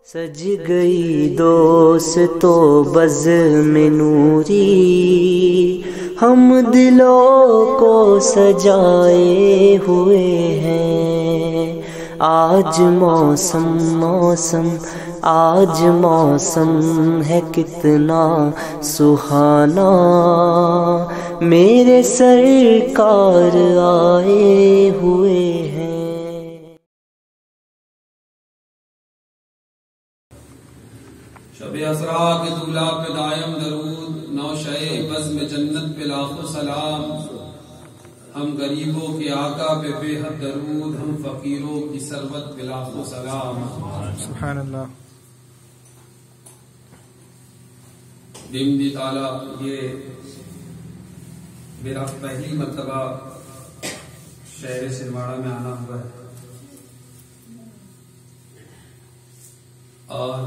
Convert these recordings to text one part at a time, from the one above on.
سج گئی دوستو بزم نوری، ہم دلوں کو سجائے ہوئے ہیں۔ آج موسم آج موسم ہے کتنا سہانا، میرے سرکار آئے ہوئے ہیں۔ شب اسرا کے دولا پہ دائم درود، نوشہ بزم جنت پہ لاکھوں سلام۔ ہم غریبوں کے آقا پہ بے حد درود، ہم فقیروں کی ثروت پہ لاکھوں سلام۔ سبحان اللہ۔ بحمد تعالی یہ میرا پہلی مرتبہ شہر سلواڑہ میں آنا ہوا ہے، اور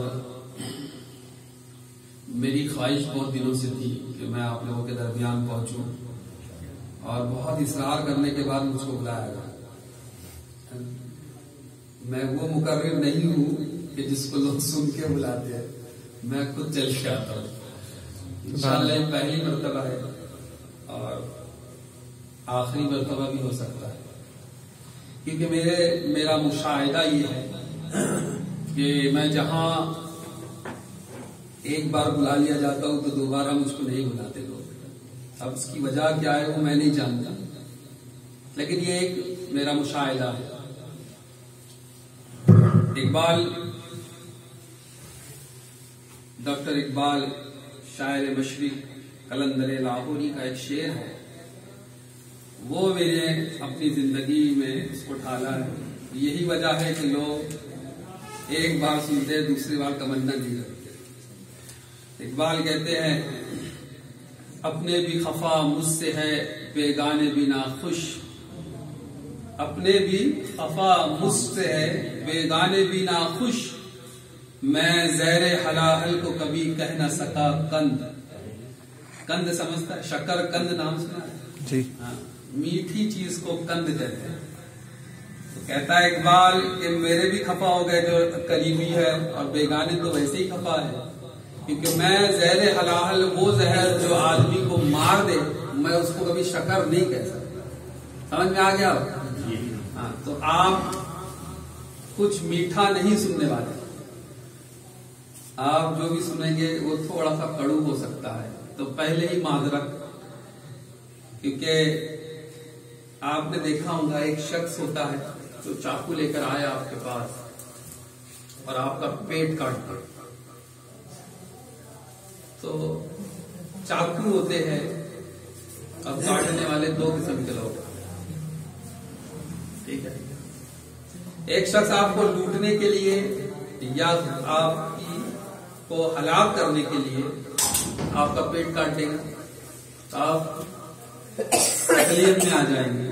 میری خواہش بہت دنوں سے تھی کہ میں آپ لوگوں کے درمیان پہنچوں، اور بہت اصرار کرنے کے بعد مجھ کو بلایا گیا۔ میں وہ مقرر نہیں ہوں کہ جس کو لوگ سن کے بلاتے ہیں، میں خود چل کے آتا ہوں۔ انشاءاللہ یہ پہلی مرتبہ ہے اور آخری مرتبہ بھی ہو سکتا ہے، کیونکہ میرا مشاہدہ یہ ہے کہ میں جہاں ایک بار بلا لیا جاتا ہوں تو دوبارہ مجھ کو نہیں بلاتے لوگ۔ اب اس کی وجہ کیا ہے وہ میں نہیں جانتا، لیکن یہ ایک میرا مشاہدہ ہے۔ ڈاکٹر اقبال شاعر مشرق قلندر لاہوری کا ایک شعر ہے، وہ میں نے اپنی زندگی میں اس کو ڈھالا ہے۔ یہی وجہ ہے کہ لوگ ایک بار سنتے دوسری بار تمنا نہیں کرتے۔ اقبال کہتے ہیں، اپنے بھی خفا مجھ سے ہے بیگانے بھی ناخوش، اپنے بھی خفا مجھ سے ہے بیگانے بھی ناخوش، میں زیر حلاحل کو کبھی کہہ نہ سکا قند۔ قند سمجھتا ہے؟ شکر قند نام سنا ہے جی؟ میٹھی چیز کو قند کہتے ہیں۔ تو کہتا ہے اقبال کہ میرے بھی خفا ہو گئے جو قریبی ہے، اور بیگانے تو ویسے ہی خفا ہے، کیونکہ میں زہر حلاحل وہ زہر جو آدمی کو مار دے، میں اس کو کبھی شکر نہیں کہہ سکتا۔ سمجھ میں آ گیا؟ ہاں، تو آپ کچھ میٹھا نہیں سننے والے، آپ جو بھی سنیں گے وہ تھوڑا سا کڑو ہو سکتا ہے، تو پہلے ہی معذرت، کیونکہ آپ نے دیکھا ہوگا ایک شخص ہوتا ہے جو چاقو لے کر آیا آپ کے پاس اور آپ کا پیٹ کاٹ دے۔ تو چاقو ہوتے ہیں، اب کاٹنے والے دو قسم کے لوگ، ٹھیک ہے؟ ایک شخص آپ کو لوٹنے کے لیے یا آپ کو ہلاک کرنے کے لیے آپ کا پیٹ کاٹ دے گا، تو آپ تکلیف میں آ جائیں گے۔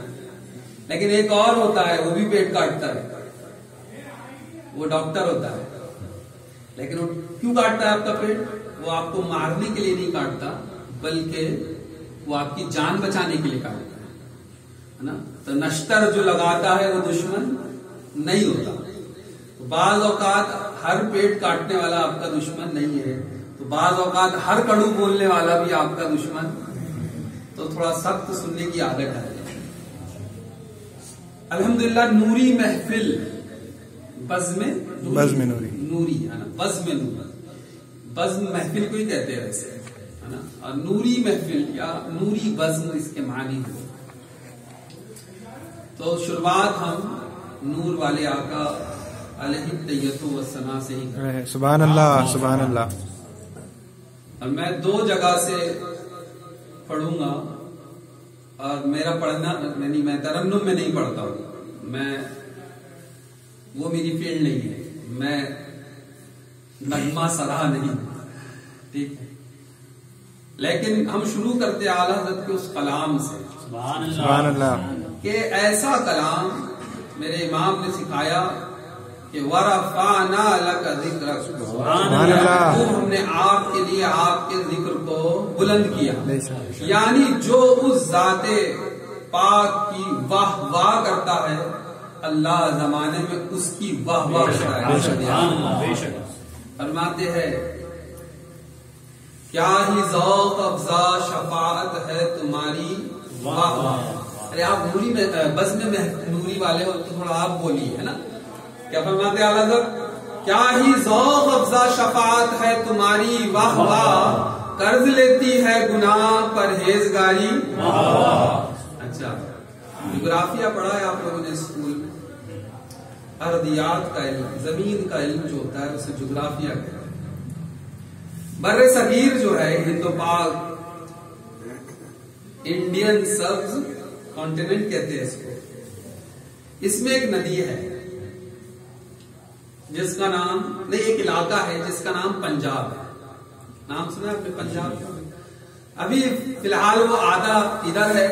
لیکن ایک اور ہوتا ہے، وہ بھی پیٹ کاٹتا ہے، وہ ڈاکٹر ہوتا ہے، لیکن وہ کیوں کاٹتا ہے آپ کا پیٹ؟ وہ آپ کو مارنے کے لیے نہیں کاٹتا، بلکہ وہ آپ کی جان بچانے کے لیے کاٹتا ہے نا۔ تو نشتر جو لگاتا ہے وہ دشمن نہیں ہوتا۔ بعض اوقات ہر پیٹ کاٹنے والا آپ کا دشمن نہیں ہے، تو بعض اوقات ہر کڑو بولنے والا بھی آپ کا دشمن، تو تھوڑا سخت سننے کی عادت ہے۔ الحمدللہ نوری محفل، بزم نوری ہے نا، بزم نوری، بزم محفل کو ہی کہتے ہیں ویسے، ہے نا، اور نوری محفل یا نوری بزم اس کے معنی ہے۔ تو شروعات ہم نور والے آقا علیہ التحیۃ والثناء سے ہی کریں۔ سبحان اللہ، سبحان اللہ۔ اور میں دو جگہ سے پڑھوں گا، اور میرا پڑھنا میں ترنم میں نہیں پڑھتا ہوں، وہ میری فیلڈ نہیں ہے، میں نغمہ سرا نہیں، ٹھیک ہے؟ لیکن ہم شروع کرتے اعلیٰ حضرت کے اس کلام سے، سبحان اللہ، کہ ایسا کلام میرے امام نے سکھایا کہ وَرَفَعْنَا لَكَ ذِكْرَكَ، سبحان اللہ، ہم نے آپ کے لیے آپ کے ذکر کو بلند کیا۔ یعنی جو اس ذات پاک کی واہ واہ کرتا ہے، اللہ زمانے میں اس کی واہ واہ فرماتے ہیں کیا ہی ذوق افزا شفاعت ہے تمہاری واہ واہ. ارے آپ نوری میں بس میں نوری والے ہو تو تھوڑا آپ بولیے ہے نا. کیا فرماتے ہیں اعلیٰ حضرت کیا ہی ذوق افزا شفاعت ہے تمہاری واہ واہ قرض لیتی ہے گناہ پرہیزگاری. اچھا جغرافیہ پڑھا ہے آپ لوگوں نے اسکول میں. ارضیات کا علم زمین کا علم جو ہوتا ہے اسے جغرافیہ کہتے ہیں. بر صغیر جو ہے ہند و پاک انڈین سبز کانٹیننٹ کہتے ہیں اس کو. اس میں ایک ندی ہے جس کا نام نہیں ایک علاقہ ہے جس کا نام پنجاب ہے. نام سنا آپ نے پنجاب کا؟ ابھی فی الحال وہ آدھا ادھر ہے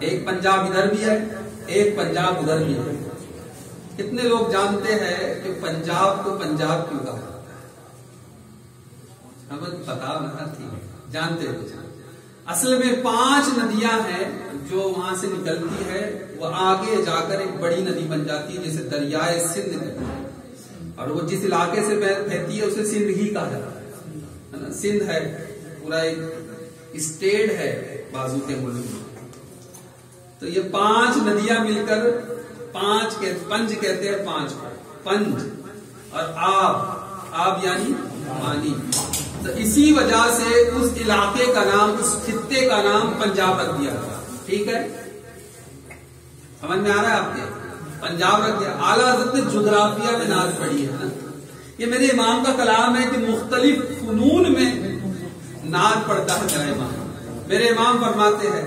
ایک پنجاب ادھر بھی ہے ایک پنجاب ادھر بھی ہے. کتنے لوگ جانتے ہیں کہ پنجاب کو پنجاب کیوں کہا جاتا ہے؟ ہمیں پتا نہ تھی جانتے ہیں. اصل میں 5 ندیاں ہیں جو وہاں سے نکلتی ہے وہ آگے جا کر ایک بڑی ندی بن جاتی ہے جسے دریائے سندھ کہتے ہیں. اور وہ جس علاقے سے بہتی ہے اسے سندھ ہی کہا جاتا ہے. سندھ ہے پورا ایک اسٹیٹ ہے بازو کے ملک میں. تو یہ 5 ندیاں مل کر پنج کہتے ہیں 5 کو پنج اور آب یعنی پانی. تو اسی وجہ سے اس علاقے کا نام اس خطے کا نام پنجاب رکھ دیا گیا. ٹھیک ہے سمجھ میں آ رہا ہے آپ کے پنجاب رکھ دیا. اعلیٰ حضرت نے جغرافیہ میں نعت پڑھی ہے نا. یہ میرے امام کا کلام ہے کہ مختلف فنون میں نعت پڑھتا ہے میرا امام. میرے امام فرماتے ہیں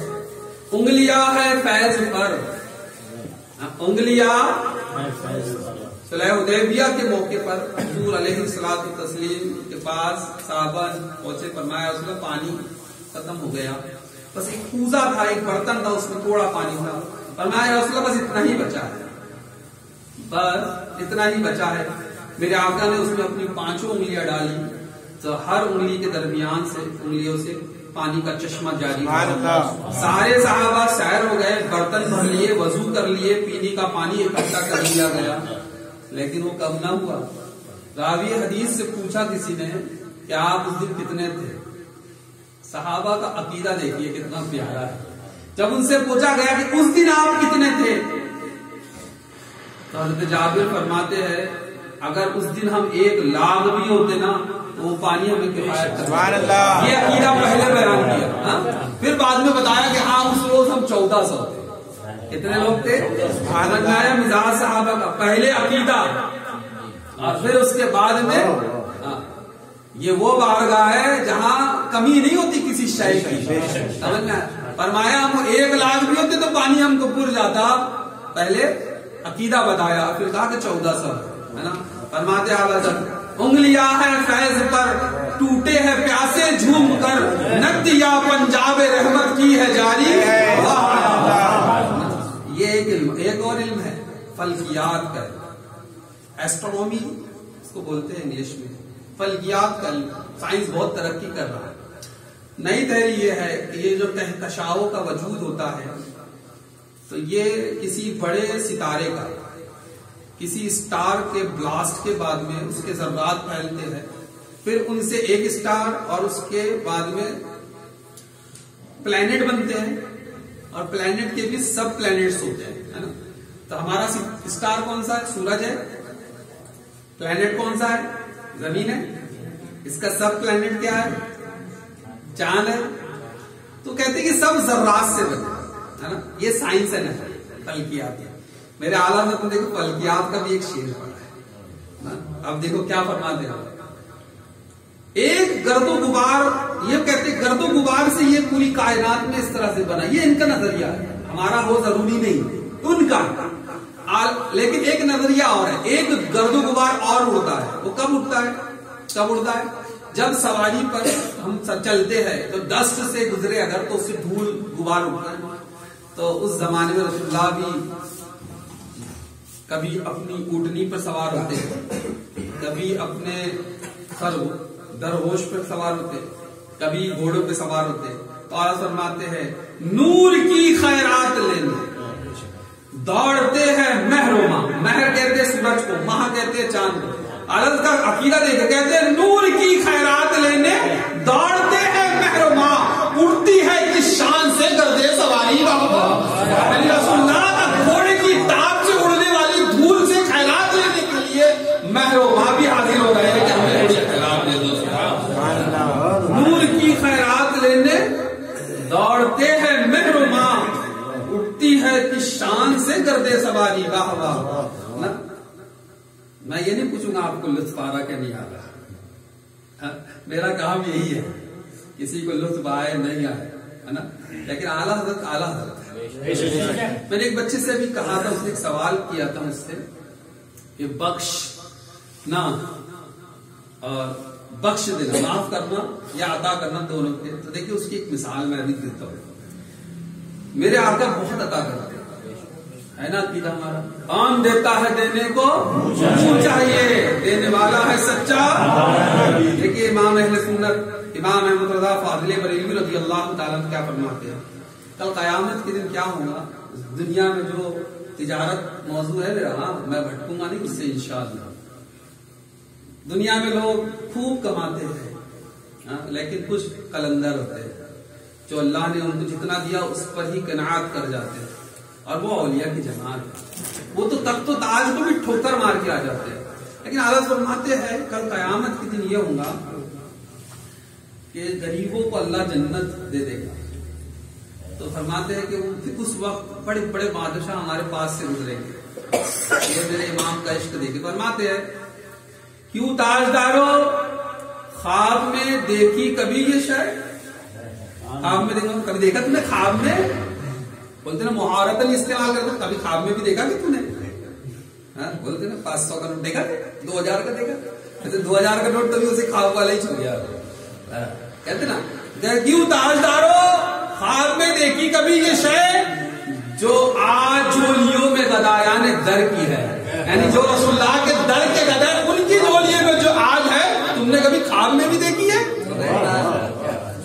انگلیاں ہے فیض پر انگلیاں صلح حدیبیہ کے موقع پر حضور علیہ الصلوۃ والتسلیم کے پاس صحابہ پہنچے. فرمایا رسول اللہ پانی ختم ہو گیا بس ایک کوزہ تھا ایک برتن تھا اس میں تھوڑا پانی تھا. فرمایا رسول اللہ بس اتنا ہی بچا ہے بس اتنا ہی بچا ہے. میرے آقا نے اس میں اپنی 5 انگلیاں ڈالی تو ہر انگلی کے درمیان سے انگلیوں سے پانی کا چشمہ جاری ہوا. سارے صحابہ سیر ہو گئے برتن بھر لیے وضو کر لیے پینے کا پانی اکٹھا کر لیا گیا. لیکن وہ کم نہ ہوا. راوی حدیث سے پوچھا کسی نے کہ آپ اس دن کتنے تھے. صحابہ کا عقیدہ دیکھیے کتنا پیارا ہے. جب ان سے پوچھا گیا کہ اس دن آپ کتنے تھے تو حضرت جابر فرماتے ہیں اگر اس دن ہم 1 لاکھ بھی ہوتے نا تو وہ پانی ہمیں کفایت کرتا. یہ عقیدہ پہلے بیان کیا. پھر بعد میں بتایا کہ ہاں اس روز ہم 1400 تھے. کتنے لوگ تھے؟ مزاج صحابہ کا پہلے عقیدہ اور پھر اس کے بعد میں یہ وہ بارگاہ ہے جہاں کمی نہیں ہوتی کسی شے کی. سمجھنا فرمایا ہم 1 لاکھ بھی ہوتے تو پانی ہم کو پر جاتا. پہلے عقیدہ بتایا پھر کہا کہ 1400 ہے نا. فرماتے انگلیاں ہے فیض پر ٹوٹے ہیں پیاسے جھوم کر ندیا پنجاب رحمت کی ہے جاری. یہ ایک علم. ایک اور علم ہے فلکیات کا. ایسٹرونومی اس کو بولتے ہیں انگلش میں. فلکیات کا علم. سائنس بہت ترقی کر رہا ہے. نئی تحریر یہ ہے کہ یہ جو کہکشاؤں کا وجود ہوتا ہے تو یہ کسی بڑے ستارے کا کسی اسٹار کے بلاسٹ کے بعد میں اس کے ذرات پھیلتے ہیں پھر ان سے ایک اسٹار اور اس کے بعد میں پلانٹ بنتے ہیں اور پلانٹ کے بھی سب پلانٹس ہوتے ہیں ہے نا. تو ہمارا اسٹار کون سا ہے؟ سورج ہے. پلانٹ کون سا ہے؟ زمین ہے. اس کا سب پلانٹ کیا ہے؟ چاند ہے. تو کہتے ہیں کہ سب ذرات سے بنے ہے نا. یہ سائنس ہے نا فلکیات. میرے اعلیٰ نے دیکھو فلکیات کا بھی ایک شعر پڑھا ہے. اب دیکھو کیا فرماتے ہیں. ایک گرد و غبار یہ کہتے گرد و غبار سے یہ پوری کائنات میں اس طرح سے بنا. یہ ان کا نظریہ ہے. ہمارا وہ ضروری نہیں ان کا. لیکن ایک نظریہ اور ہے. ایک گرد و غبار اور اڑتا ہے. وہ کب اٹھتا ہے؟ کب اڑتا ہے؟ جب سواری پر ہم چلتے ہیں تو ڈسٹ سے گزرے اگر تو اس سے دھول غبار اٹھتا ہے. تو اس زمانے میں رسول اللہ بھی کبھی اپنی اونٹنی پر سوار ہوتے کبھی اپنے درگوش پر سوار ہوتے کبھی گھوڑوں پہ سوار ہوتے. تو فرماتے ہیں نور کی خیرات لینے دوڑتے ہیں مہر و ماہ، مہر کہتے ہیں سورج کو، ماہ کہتے ہیں چاند کو۔ عدد کا عقیدہ دیکھے، کہتے ہیں نور کی خیرات لینے دوڑتے ہیں مہر و ماہ، اڑتی ہے کس شان سے گردے سواری یعنی رسول اللہ کا گھوڑے کی ٹاپ سے اڑنے والی دھول سے خیرات لینے کے لیے مہر و ماہ بھی حاضر ہو رہے ہیں کہ ہمیں تھوڑی خیرات دے دو۔ نور کی خیرات لینے دوڑتے ہیں مہر و ماہ، اٹھتی ہے کس شان سے گردے سواری واہ واہ۔ میں یہ نہیں پوچھوں گا آپ کو لطف آ رہا کہ نہیں آ رہا، میرا کام یہی ہے، کسی کو لطف آئے نہیں آئے، ہے نا، لیکن اعلیٰ حضرت اعلیٰ حضرت ہے۔ میں نے ایک بچے سے بھی کہا تھا، اس نے ایک سوال کیا تھا مجھ سے کہ بخش نہ اور بخش دینا، معاف کرنا یا عطا کرنا دونوں کے، تو دیکھیے اس کی ایک مثال میں بھی دیتا ہوں۔ میرے آقا بہت عطا کرتے ہے نا، عقیدہ ہمارا کون دیتا ہے دینے کو منہ چاہیے، دینے والا ہے سچا۔ دیکھیے امام اہل سنت امام احمد رضا فاضل بریلوی رضی اللہ تعالیٰ کیا فرماتے ہیں، کل قیامت کے دن کیا ہوگا، دنیا میں جو تجارت موضوع ہے میرا، میں بھٹکوں گا نہیں اس سے انشاءاللہ۔ دنیا میں لوگ خوب کماتے ہیں لیکن کچھ قلندر ہوتے ہیں جو اللہ نے ان کو جتنا دیا اس پر ہی قناعت کر جاتے ہیں، اور وہ اولیاء کی جماعت ہے، وہ تو تخت و تاج کو بھی ٹھوکر مار کے آ جاتے ہیں۔ لیکن اعلیٰ فرماتے ہیں کل قیامت کے دن یہ ہوگا کہ غریبوں کو اللہ جنت دے دے گا، تو فرماتے ہیں کہ اس وقت بڑے بڑے بادشاہ ہمارے پاس سے گزریں گے، یہ میرے امام کا عشق دیکھے۔ فرماتے ہیں کیوں تاجداروں خواب میں دیکھی کبھی یہ شے، خواب میں دیکھا کبھی دیکھا تم نے، خواب میں بولتے نا محاورت استعمال کرتے، کبھی خواب میں بھی دیکھا کہ تم نے، بولتے نا 500 کا نوٹ دیکھا، 2000 کا دیکھا، 2000 کا نوٹ تبھی اسے خواب والا ہی چھو گیا، کہتے نا کیوں تاجداروں خواب میں دیکھی کبھی یہ شے جو آج جھولیوں میں گدایان در کی ہے، یعنی جو رسول اللہ کے در کے گدے ان کی جھولیوں میں جو آج ہے تم نے کبھی خواب میں بھی دیکھی ہے؟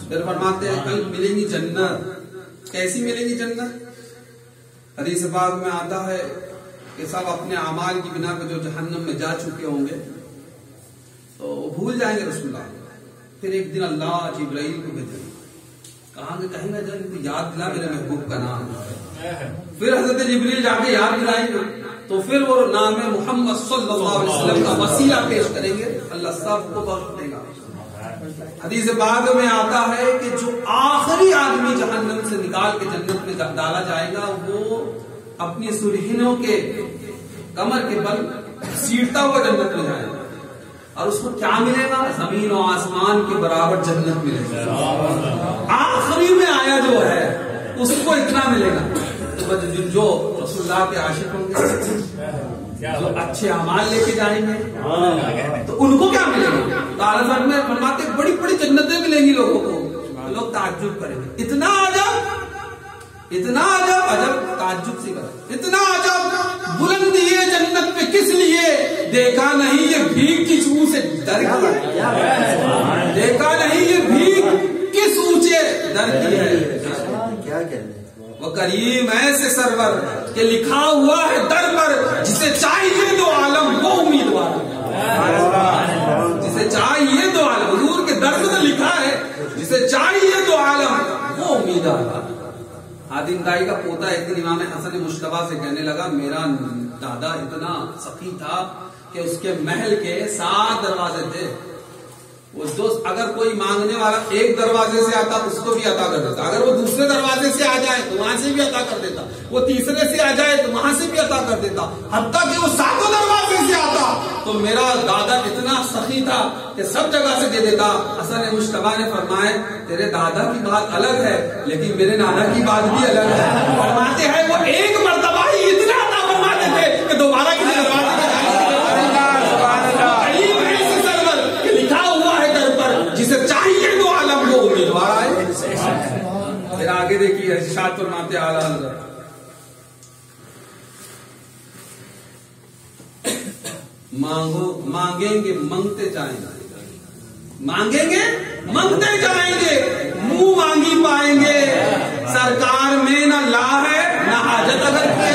پھر فرماتے ہیں کل ملے گی جنت، کیسی ملے گی جنت؟ حدیث پاک میں آتا ہے کہ سب اپنے اعمال کی بنا پر جو جہنم میں جا چکے ہوں گے تو وہ بھول جائیں گے رسول اللہ۔ پھر ایک دن اللہ جبرائیل کو بھیجیں گے، کہاں کہ کہیں نہ جائیں تو یاد دلا میرے محبوب کا نام، پھر حضرت جبریل جا کے یاد دلائیں گے، تو پھر وہ نام محمد صلی اللہ علیہ وسلم کا وسیلہ پیش کریں گے، اللہ سب کو بخش دے گا۔ حدیث پاک میں آتا ہے کہ جو آخری آدمی جہنم سے نکال کے جنت میں ڈالا جائے گا وہ اپنی سرہنوں کے کمر کے بل سیڑھتا ہوا جنت میں جائے گا، اور اس کو کیا ملے گا؟ زمین و آسمان کے برابر جنت ملے گا۔ آخری میں آیا جو ہے اس کو اتنا ملے گا۔ جو رسول اللہ کے عاشق ہوں گے، جو اچھے اعمال لے کے جائیں گے تو ان کو کیا ملے گا؟ تو اعلیٰ میں فرماتے بڑی بڑی جنتیں ملیں گی لوگوں کو، لوگ تعجب کریں گے، اتنا عجب، اتنا عجب، عجب تعجب سے کریں، اتنا عجب بلندی ہے جنت میں کس لیے؟ دیکھا نہیں یہ بھیگ کس منہ سے در کی ہے، دیکھا نہیں یہ بھیگ کس اونچے در کی ہے، کیا کہتے ہیں وہ کریم ایسے سرور کہ لکھا ہوا ہے در پر جسے چاہیے دو عالم وہ امیدوار، جسے چاہیے دو عالم، حضور کے در میں تو لکھا ہے جسے چاہیے دو عالم وہ امیدوار۔ حاتم دائی کا پوتا ایک دن امام حسن مشتبہ سے کہنے لگا میرا دادا اتنا سخی تھا کہ اس کے محل کے 7 دروازے تھے، وہ دوست اگر کوئی مانگنے والا ایک دروازے سے آتا تو اس کو بھی عطا کر دیتا، اگر وہ دوسرے دروازے سے آ جائے تو وہاں سے بھی عطا کر دیتا، وہ تیسرے سے آ جائے تو وہاں سے بھی عطا کر دیتا، حتیٰ کہ وہ 7 دروازے سے آتا تو میرا دادا اتنا سخی تھا کہ سب جگہ سے دے دیتا۔ حسن مشتبہ نے فرمائے تیرے دادا کی بات الگ ہے لیکن میرے نانا کی بات بھی الگ ہے، فرماتے ہیں وہ ایک مرتبہ ہی اتنا عطا فرماتے تھے کہ دوبارہ کسی دروازے کے جسے چاہیے دو عالم وہ امیدوار آئے۔ پھر آگے دیکھیے ارشاد فرماتے اعلیٰ حضرت مانگیں گے منگتے جائیں گے، مانگیں گے منگتے جائیں گے، منہ مانگی پائیں گے، سرکار میں نہ لا ہے نہ حاجت اگر ہے،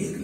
1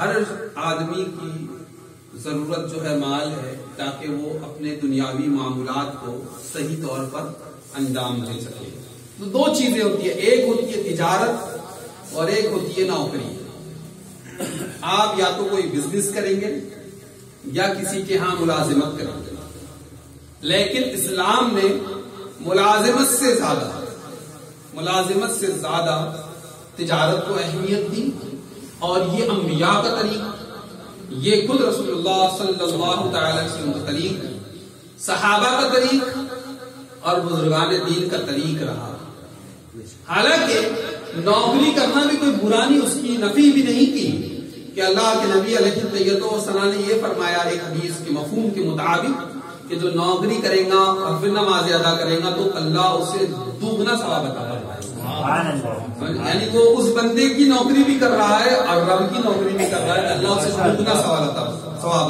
ہر آدمی کی ضرورت جو ہے مال ہے تاکہ وہ اپنے دنیاوی معاملات کو صحیح طور پر انجام دے سکے. تو دو چیزیں ہوتی ہیں، ایک ہوتی ہے تجارت اور ایک ہوتی ہے نوکری. آپ یا تو کوئی بزنس کریں گے یا کسی کے ہاں ملازمت کریں گے، لیکن اسلام نے ملازمت سے زیادہ تجارت کو اہمیت دی. اور یہ انبیاء کا طریق، یہ خود رسول اللہ صلی اللہ تعالی علیہ وسلم کا طریق، صحابہ کا طریق اور بزرگان دین کا طریق رہا. حالانکہ نوکری کرنا بھی کوئی برا نہیں، اس کی نفی بھی نہیں کی کہ اللہ کے نبی علیہ السلام نے یہ فرمایا ایک حدیث کے مفہوم کے مطابق کہ جو نوکری کرے گا اور پھر نماز ادا کرے گا تو اللہ اسے دوگنا ثواب عطا فرمائے. یعنی وہ اس بندے کی نوکری بھی کر رہا ہے اور رب کی نوکری بھی کر رہا ہے، اللہ اسے دوگنا ثواب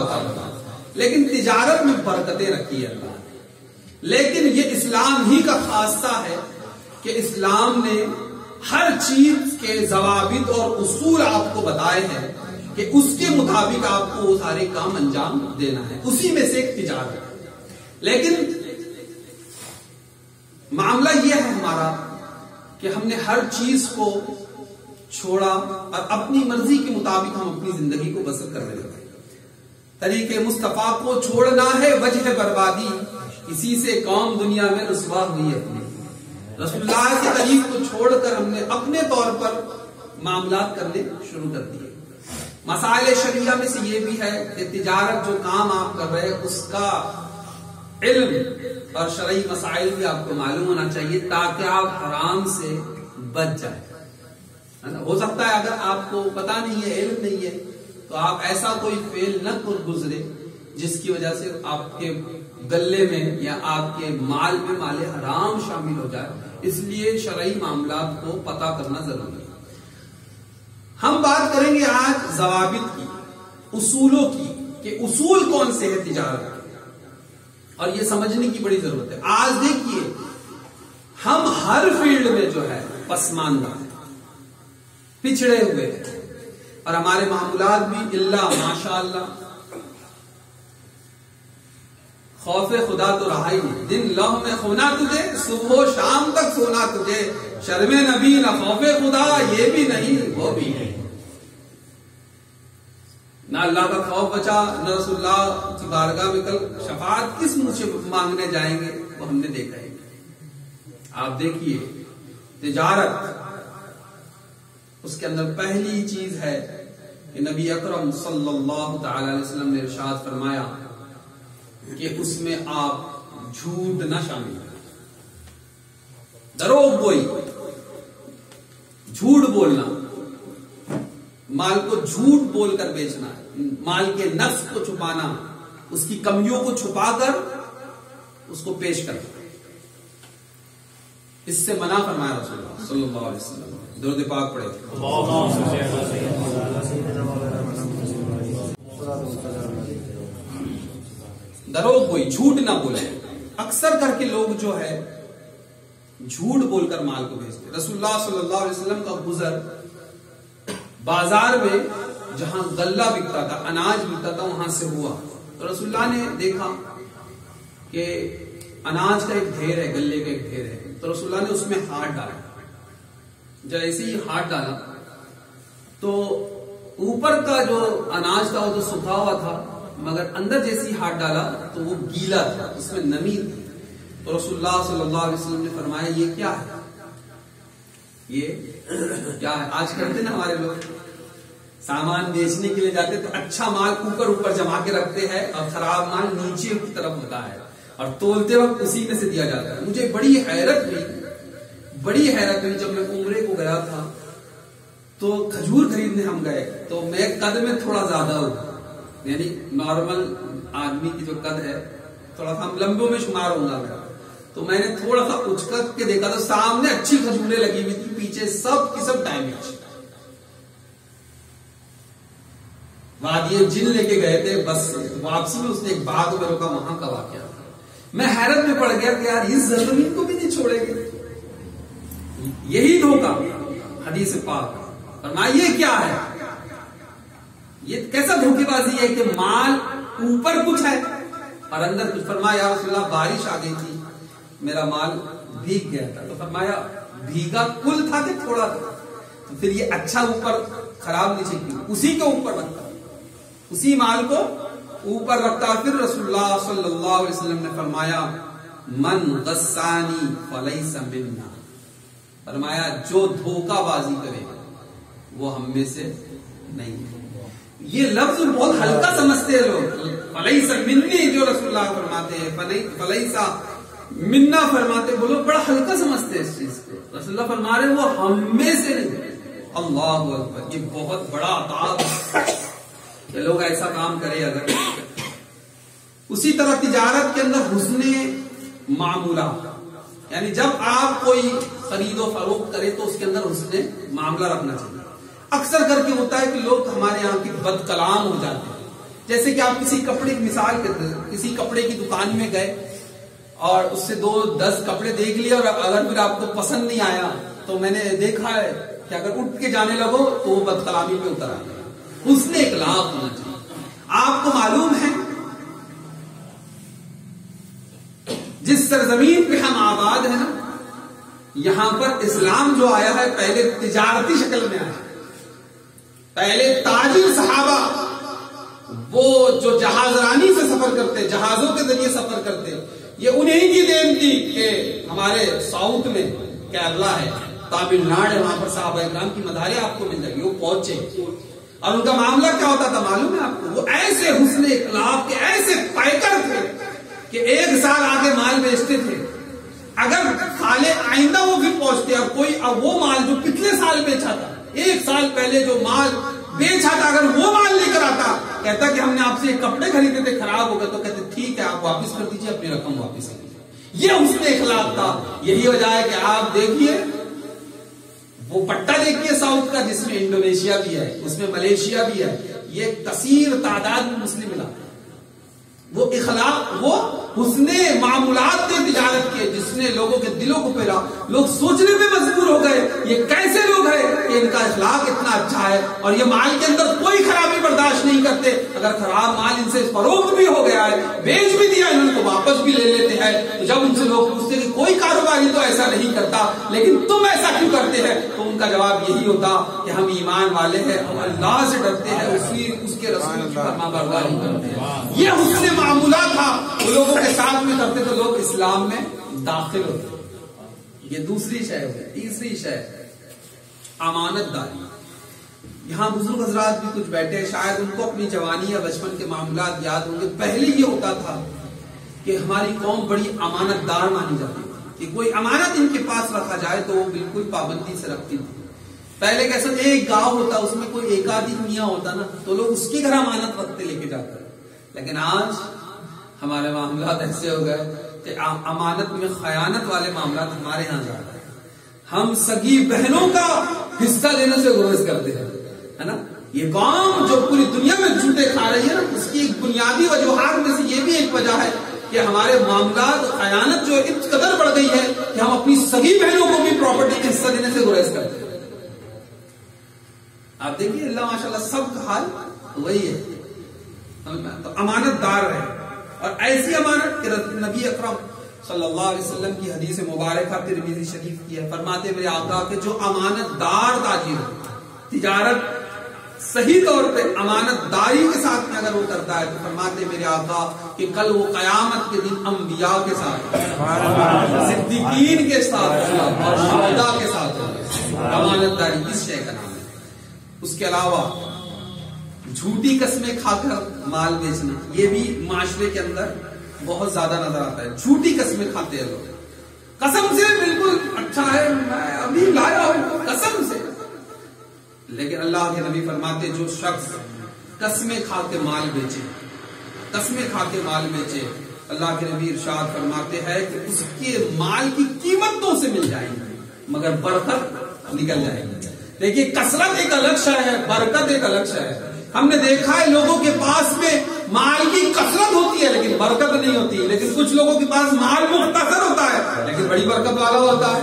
عطا فرمائے. لیکن تجارت میں برکتیں رکھی ہے اللہ نے. لیکن یہ اسلام ہی کا خاصہ ہے کہ اسلام نے ہر چیز کے ضوابط اور اصول آپ کو بتائے ہیں کہ اس کے مطابق آپ کو وہ سارے کام انجام دینا ہے. اسی میں سے ایک تجارت ہے. لیکن معاملہ یہ ہے ہمارا کہ ہم نے ہر چیز کو چھوڑا اور اپنی مرضی کے مطابق ہم اپنی زندگی کو بسر کرنے لگے. طریقے مصطفیٰ کو چھوڑنا ہے وجہ بربادی، اسی سے قوم دنیا میں رسوا ہوئی اپنی. رسول اللہ کے طریق کو چھوڑ کر ہم نے اپنے طور پر معاملات کرنے شروع کر دیے. مسائل شریعہ میں سے یہ بھی ہے کہ تجارت جو کام آپ کر رہے ہیں اس کا علم اور شرعی مسائل بھی آپ کو معلوم ہونا چاہیے تاکہ آپ حرام سے بچ جائیں. ہو سکتا ہے اگر آپ کو پتا نہیں ہے، علم نہیں ہے، تو آپ ایسا کوئی فعل نہ کر گزرے جس کی وجہ سے آپ کے گلے میں یا آپ کے مال میں مال حرام شامل ہو جائے. اس لیے شرعی معاملات کو پتا کرنا ضروری ہے. ہم بات کریں گے آج ضوابط کی، اصولوں کی، کہ اصول کون سے ہیں تجارت کے، اور یہ سمجھنے کی بڑی ضرورت ہے. آج دیکھیے ہم ہر فیلڈ میں جو ہے پسماندہ ہیں، پچھڑے ہوئے ہیں، اور ہمارے معاملات بھی اللہ ماشاءاللہ خوف خدا تو رہا ہی نہیں. دن لوح میں کھونا تجھے، صبح و شام تک سونا تجھے، شرم نبی نہ خوف خدا، یہ بھی نہیں وہ بھی نہیں. نہ اللہ کا خوف بچا، نہ رسول اللہ کی بارگاہ میں کل شفاعت کس منہ سے مانگنے جائیں گے وہ ہم نے دیکھا ہی. آپ دیکھیے تجارت، اس کے اندر پہلی چیز ہے کہ نبی اکرم صلی اللہ تعالی علیہ وسلم نے ارشاد فرمایا کہ اس میں آپ جھوٹ نہ شامل کریں. دروغ گوئی، جھوٹ بولنا، مال کو جھوٹ بول کر بیچنا، مال کے نقص کو چھپانا، اس کی کمیوں کو چھپا کر اس کو پیش کرنا، اس سے منع فرمایا رسول اللہ صلی اللہ علیہ وسلم. درود پاک پڑھے. دروغ کوئی، جھوٹ نہ بولے. اکثر کر کے لوگ جو ہے جھوٹ بول کر مال کو بھیجتے. رسول اللہ صلی اللہ علیہ وسلم کا گزر بازار میں جہاں غلہ بکتا تھا، اناج بکتا تھا، وہاں سے ہوا. تو رسول اللہ نے دیکھا کہ اناج کا ایک ڈھیر ہے، گلے کا ایک ڈھیر ہے. تو رسول اللہ نے اس میں ہاتھ ڈالا. جیسے ہی ہاتھ ڈالا تو اوپر کا جو اناج تھا وہ تو سوکھا ہوا تھا، مگر اندر جیسی ہاتھ ڈالا تو وہ گیلا تھا، اس میں نمی تھی. تو رسول اللہ صلی اللہ علیہ وسلم نے فرمایا یہ کیا ہے، یہ کیا ہے. آج کرتے نا ہمارے لوگ سامان بیچنے کے لیے جاتے تو اچھا مال اوپر جما کے رکھتے ہیں اور خراب مال نیچے کی طرف ہوتا ہے اور تولتے وقت اسی میں سے دیا جاتا ہے. مجھے بڑی حیرت ہوئی جب میں عمرے کو گیا تھا تو کھجور خریدنے ہم گئے تو میں قد میں تھوڑا زیادہ ہوں، یعنی نارمل آدمی کی جو قد ہے تھوڑا سا لمبوں میں شمار ہوگا میرا. تو میں نے تھوڑا سا اچکت کے دیکھا تو سامنے اچھی کھجوریں لگی ہوئی تھی، پیچھے سب کی سب ڈیمیج. وادی جن لے کے گئے تھے، بس واپسی میں اس نے ایک باغ میں روکا، وہاں کا واقعہ تھا. میں حیرت میں پڑ گیا کہ یار اس زمین کو بھی نہیں چھوڑیں گے. یہی دھوکہ حدیث پاک فرمایا یہ کیا ہے. یہ کیسا دھوکے بازی ہے کہ مال اوپر کچھ ہے اور اندر کچھ. فرمایا یا رسول اللہ بارش آ گئی تھی, میرا مال بھیگ گیا تھا. تو فرمایا بھیگا کل تھا کہ تھوڑا تھا؟ تو پھر یہ اچھا اوپر خراب نیچے کیوں, اسی کے اوپر رکھتا, اسی مال کو اوپر رکھتا. پھر رسول اللہ صلی اللہ علیہ وسلم نے فرمایا من غسانی فلیس منا, فرمایا جو دھوکہ بازی کرے وہ ہم میں سے نہیں ہے. یہ لفظ بہت ہلکا سمجھتے ہیں لوگ, فلیس منی جو رسول اللہ فرماتے ہیں, فلیسا منا فرماتے, وہ لوگ بڑا ہلکا سمجھتے ہیں اس چیز کو. رسول اللہ فرما رہے ہیں وہ ہم میں سے نہیں. اللہ اکبر, یہ بہت بڑا عطا کہ لوگ ایسا کام کرے. اگر اسی طرح تجارت کے اندر حسن معاملات, یعنی جب آپ کوئی خرید و فروخت کرے تو اس کے اندر حسن معاملہ رکھنا چاہیے. اکثر کر کے ہوتا ہے کہ لوگ ہمارے یہاں کے بد کلام ہو جاتے ہیں. جیسے کہ آپ کسی کپڑے کی مثال کرتے ہیں, کسی کپڑے کی دکان میں گئے اور اس سے 2-10 کپڑے دیکھ لیے اور اگر پھر آپ کو پسند نہیں آیا تو میں نے دیکھا ہے کہ اگر اٹھ کے جانے لگو تو وہ بد کلامی میں اتر آئے. حسن اخلاق ہونا چاہیے. آپ کو معلوم ہے جس سرزمین پہ ہم آباد ہیں نا, یہاں پر اسلام جو آیا ہے پہلے تجارتی شکل میں آیا. پہلے تاجر صحابہ وہ جو جہاز رانی سے سفر کرتے, جہازوں کے ذریعے سفر کرتے, یہ انہیں کی دین تھی کہ ہمارے ساؤتھ میں کیرلا ہے, تامل ناڈو ہے, وہاں پر صحابہ اکرام کی مداریں آپ کو مل جائیں گی. وہ پہنچے اور ان کا معاملہ کیا ہوتا تھا معلوم ہے آپ کو, وہ ایسے حسن اخلاق کے ایسے پیکر تھے کہ 1 سال آگے مال بیچتے تھے. اگر سال آئندہ وہ بھی پہنچتے اور کوئی وہ مال جو پچھلے سال بیچا تھا, 1 سال پہلے جو مال بیچا تھا, اگر وہ مال لے کر آتا, کہتا کہ ہم نے آپ سے کپڑے خریدے تھے خراب ہو گئے, تو کہتے ٹھیک ہے آپ واپس کر دیجیے, اپنی رقم واپس کر دیجیے. یہ حسن اخلاق تھا. یہی وجہ ہے کہ آپ دیکھیے وہ پٹا دیکھیے ساؤتھ کا, جس میں انڈونیشیا بھی ہے, اس میں ملیشیا بھی ہے, یہ کثیر تعداد میں مسلم علاقے. وہ اخلاق, وہ حسن معاملات کے تجارت کے, جس نے لوگوں کے دلوں کو پھیرا. لوگ سوچنے میں مجبور ہو گئے یہ کیسے لوگ ہیں کہ ان کا اخلاق اتنا اچھا ہے اور یہ مال کے اندر کوئی خرابی برداشت نہیں کرتے. اگر خراب مال ان سے فروخت بھی ہو گیا ہے, بیچ بھی دیا انہوں نے, تو واپس بھی لے لیتے ہیں. تو جب ان سے لوگ پوچھتے کہ کوئی کاروباری تو ایسا نہیں کرتا, لیکن تم ایسا کیوں کرتے ہیں, تو ان کا جواب یہی ہوتا کہ ہم ایمان والے ہیں, ہم اللہ سے ڈرتے ہیں, اس کے رسول کی فرمانبرداری کرتے ہیں. یہ حسن معاملہ تھا, وہ لوگوں کے ساتھ میں کرتے تو لوگ اسلام میں داخل ہوتے. یہ دوسری شے ہے. تیسری شے امانت داری. یہاں بزرگ حضرات بھی کچھ بیٹھے, شاید ان کو اپنی جوانی یا بچپن کے معاملات یاد ہوں گے. پہلے یہ ہوتا تھا کہ ہماری قوم بڑی امانت دار مانی جاتی تھی, کہ کوئی امانت ان کے پاس رکھا جائے تو وہ بالکل پابندی سے رکھتی تھی. پہلے کیسا ایک گاؤں ہوتا, اس میں کوئی ایک آدھی میاں ہوتا نا, تو لوگ اس کے گھر امانت رکھتے لے کے جاتے. لیکن آج ہمارے معاملات ایسے ہو گئے کہ امانت میں خیانت والے معاملات ہمارے ہاں زیادہ ہیں. ہم سگی بہنوں کا حصہ لینے سے گریز کرتے ہیں, ہے نا. یہ قوم جو پوری دنیا میں جھوٹے کھا رہی ہے نا, اس کی ایک بنیادی وجوہات میں سے یہ بھی ایک وجہ ہے کہ ہمارے معاملات خیانت جو اس قدر بڑھ گئی ہے کہ ہم اپنی سگی بہنوں کو بھی پراپرٹی کا حصہ دینے سے گریز کرتے ہیں. آپ دیکھیے اللہ ماشاءاللہ سب کا حال وہی ہے. تو امانت دار رہے, اور ایسی امانت کہ نبی اکرم صلی اللہ علیہ وسلم کی حدیث مبارکہ ترمذی شریف کی ہے. فرماتے میرے آقا کہ جو امانت دار تاجر تجارت صحیح طور پہ امانت داری کے ساتھ میں اگر وہ کرتا ہے, تو فرماتے میرے آقا کہ کل وہ قیامت کے دن انبیاء کے ساتھ, صدیقین کے ساتھ اور شہداء کے ساتھ ہوگا. امانت داری اس شے کا نام ہے. اس کے علاوہ جھوٹی قسمیں کھا کر مال بیچنا, یہ بھی معاشرے کے اندر بہت زیادہ نظر آتا ہے. جھوٹی قسمیں کھاتے ہیں لوگ, قسم سے بالکل اچھا ہے میں ابھی لایا ہوں قسم سے, لیکن اللہ کے نبی فرماتے جو شخص قسمیں کھا کے مال بیچے, قسمیں کھا کے مال بیچے, اللہ کے نبی ارشاد فرماتے ہیں کہ اس کے مال کی قیمت تو اسے مل جائے گی مگر برکت نکل جائے گی. دیکھیے کثرت ایک الگ شے ہے, برکت ایک الگ شے ہے. ہم نے دیکھا ہے لوگوں کے پاس میں مال کی کثرت ہوتی ہے لیکن برکت نہیں ہوتی, لیکن کچھ لوگوں کے پاس مال مختصر ہوتا ہے لیکن بڑی برکت والا ہوتا ہے.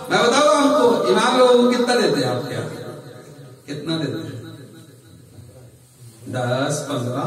میں بتاؤں گا آپ کو, امام لوگوں کو کتنا دیتے ہیں, آپ کیا کتنا دیتے ہیں, 10, 15,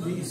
20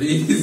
20,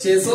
600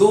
2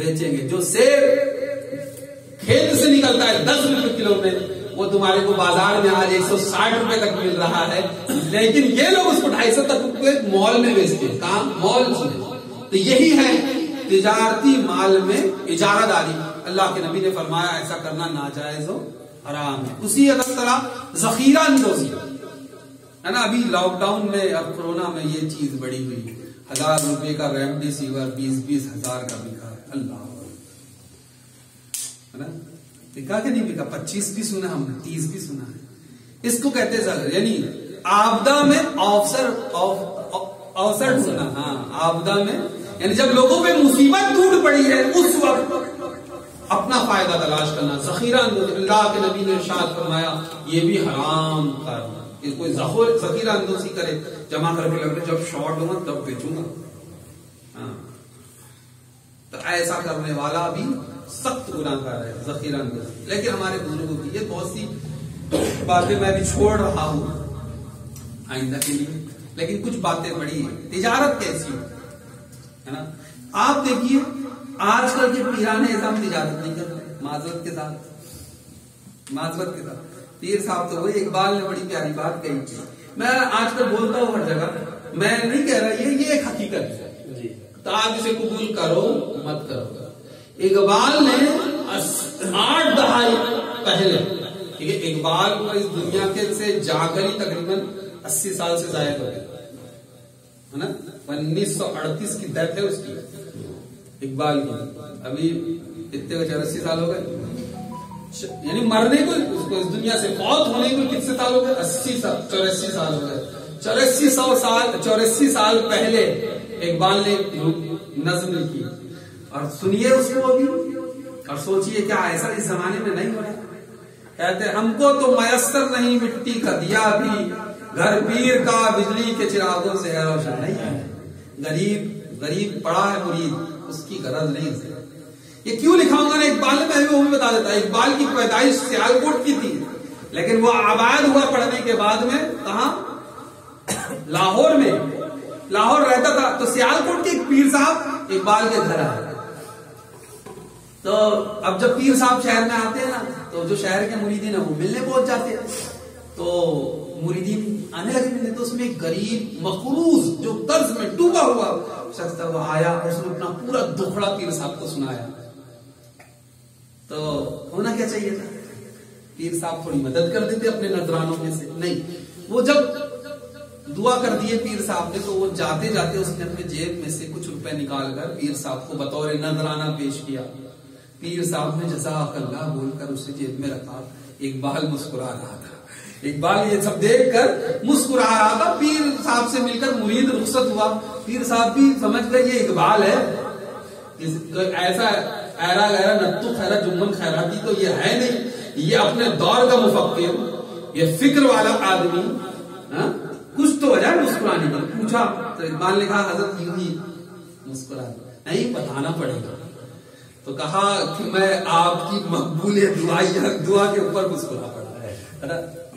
بیچیں گے. جو سیب کھیت سے نکلتا ہے 10 روپے کلو میں, وہ تمہارے کو بازار میں آج 160 روپے تک مل رہا ہے, لیکن یہ لوگ اس کو 250 تک مال میں بیچتے ہیں. کہاں؟ مال میں. تو یہی ہے تجارتی مال میں اجارہ داری. اللہ کے نبی نے فرمایا ایسا کرنا ناجائز و حرام ہے. اسی اللہ تعالیٰ ذخیرہ اندوزی ہے نا. ابھی لاک ڈاؤن میں اور کورونا میں یہ چیز بڑی ہوئی, 1000 روپے کا ریمڈیسیور 20-20 ہزار کا بکا ہے. اللہ ہے نا, بکا کہ نہیں بکا؟ 25 بھی سنا ہم نے, 30 بھی سنا ہے. اس کو کہتے ہیں یعنی آبدہ میں اوسر ڈھونڈنا. ہاں, آبدہ میں یعنی جب لوگوں پہ مصیبت ٹوٹ پڑی ہے اس وقت اپنا فائدہ تلاش کرنا. ذخیرہ اندوزی, اللہ کے نبی نے ارشاد فرمایا یہ بھی حرام کرنا. کہ کوئی ذخیرہ اندوزی کرے, جمع کر کے لگ رہے جب شارٹ ہوگا تب بیچوں گا. ہاں, تو ایسا کرنے والا بھی سخت گناہ کار ہے, ذخیرہ اندوزی. لیکن ہمارے بزرگوں کی یہ بہت سی باتیں میں بھی چھوڑ رہا ہوں آئندہ کے لیے, لیکن کچھ باتیں بڑی ہیں. تجارت کیسی ہے نا. آپ دیکھیے آج کل کے پیرانے ایسا تجارت نہیں کرتے. معذرت کے ساتھ پیر صاحب تو وہی, اقبال نے بڑی پیاری بات کہی تھی. میں آج کل بولتا ہوں ہر جگہ, میں نہیں کہہ رہا یہ ایک حقیقت ہے, تو آپ اسے قبول کرو مت کرو. اقبال نے 8 دہائی پہلے, اقبال کو اس دنیا کے سے جا کر ہی تقریباً 80 سال سے زائد ہو گیا ہے نا. 1938 کی ڈیتھ ہے اس کی, اقبال کی. ابھی اتنے 84 سال ہو گئے, یعنی مرنے کو اس کو اس دنیا سے فوت ہونے کو کتنے سال ہو گئے؟ 80 سال, 84 سال ہو گئے. 84 سال پہلے اقبال نے نظم لکھی, اور سنیے اس کو ابھی اور سوچئے کیا ایسا اس زمانے میں نہیں ہو رہا. کہتے ہم کو تو میسر نہیں مٹی کا دیا بھی, گھر پیر کا بجلی کے چراغوں سے ہے روشن نہیں ہے. غریب پڑا ہے مرید, اس کی غرض نہیں ہے. یہ کیوں لکھا ہوں میں نے اقبال نے, میں وہ بھی بتا دیتا. اقبال کی پیدائش سیالکوٹ کی تھی, لیکن وہ آباد ہوا پڑھنے کے بعد میں کہاں؟ لاہور میں. لاہور رہتا تھا تو سیالکوٹ کے ایک پیر صاحب اقبال کے گھر آئے. تو اب جب پیر صاحب شہر میں آتے ہیں نا, تو جو شہر کے مریدین ہیں وہ ملنے پہنچ جاتے ہیں. تو مریدین آنے لگے ملنے, تو اس میں ایک غریب مقروض جو قرض میں ڈوبا ہوا شخص تھا, وہ آیا, اس نے اپنا پورا دکھڑا پیر صاحب کو سنایا. تو ہونا کیا چاہیے تھا؟ پیر صاحب تھوڑی مدد کر دیتے اپنے نذرانوں میں سے. نہیں, وہ جب دعا کر دیے پیر صاحب نے, تو وہ جاتے جاتے اس نے اپنے جیب میں سے کچھ روپے نکال کر پیر صاحب کو بطور نذرانہ پیش کیا. پیر صاحب نے جزاک اللہ بول کر اسے جیب میں رکھا. اقبال مسکرا رہا تھا. اقبال یہ سب دیکھ کر مسکرا رہا تھا. پیر صاحب سے مل کر مرید رخصت ہوا. پیر صاحب بھی سمجھ گئے یہ اقبال ہے, ایسا ایرا گہرا نتو خیرہ جمن خیراتی تو یہ ہے نہیں, یہ اپنے دور کا مفکر, یہ فکر والا آدمی, کچھ تو وجہ مسکرانے کی. پوچھا تو اقبال نے کہا حضرت یوں ہی مسکرا, نہیں بتانا پڑے گا. تو کہا کہ میں آپ کی مقبول دعا کے اوپر مسکرا پڑا ہے.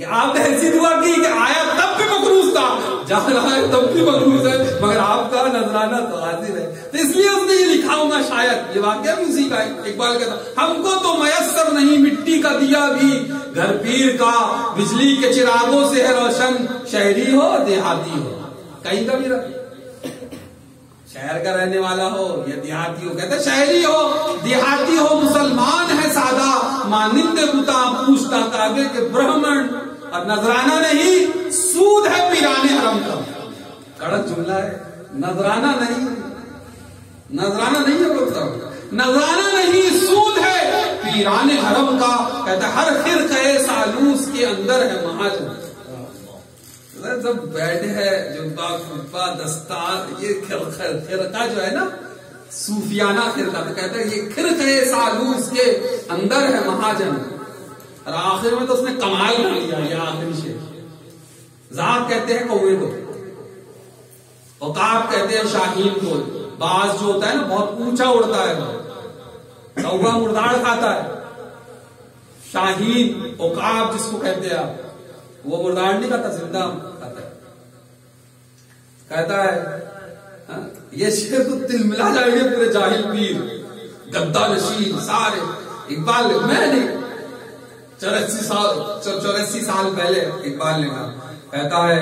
آپ نے ایسی دعا کی کہ آیا تب بھی مقروض تھا, جہاں آیا تب بھی مقروض ہے, مگر آپ کا نذرانہ تو حاضر ہے. تو اس لیے اس نے یہ لکھا ہوگا شاید, یہ واقعہ بھی اسی کا ہے. اقبال کہتا ہم کو تو میسر نہیں مٹی کا دیا بھی, گھر پیر کا بجلی کے چراغوں سے ہے روشن, شہری ہو دیہاتی ہو. کہیں کا بھی شہر کا رہنے والا ہو یا دیہاتی ہو, کہتا شہری ہو دیہاتی ہو, مسلمان ہے سادہ, مانند بتا پوچھتا کعبے کے برہمن, اور نذرانہ نہیں سود ہے پیرانے حرم کا. کڑک جملہ ہے. نذرانہ نہیں ہے بولتا, نذرانہ نہیں سود ہے پیرانے حرم کا. کہتا ہر خرقہ سالوس کے اندر ہے مہاجن. جب بیڈ ہے جبا کھپا دستار, یہ خرقہ جو ہے نا صوفیانہ خرقہ, تو کہتا ہے یہ خرقہ سالوس کے اندر ہے مہاجن. اور آخر میں تو اس نے کمال کر لیا. یہ آخری شعر. ذات کہتے ہیں کوے کو, عقاب کہتے ہیں شاہین کو. باز جو ہوتا ہے نا بہت اونچا اڑتا ہے, کوہ مرداڑ کھاتا ہے. شاہین عقاب جس کو کہتے ہیں آپ, وہ مرداڑ نہیں کھاتا, زندہ کھاتا ہے. کہتا ہے یہ شعر تو تل ملا جائیں گے پورے جاہل پیر, گدا نشین سارے اقبال میں نے 84 سال پہلے اقبال نے کہتا ہے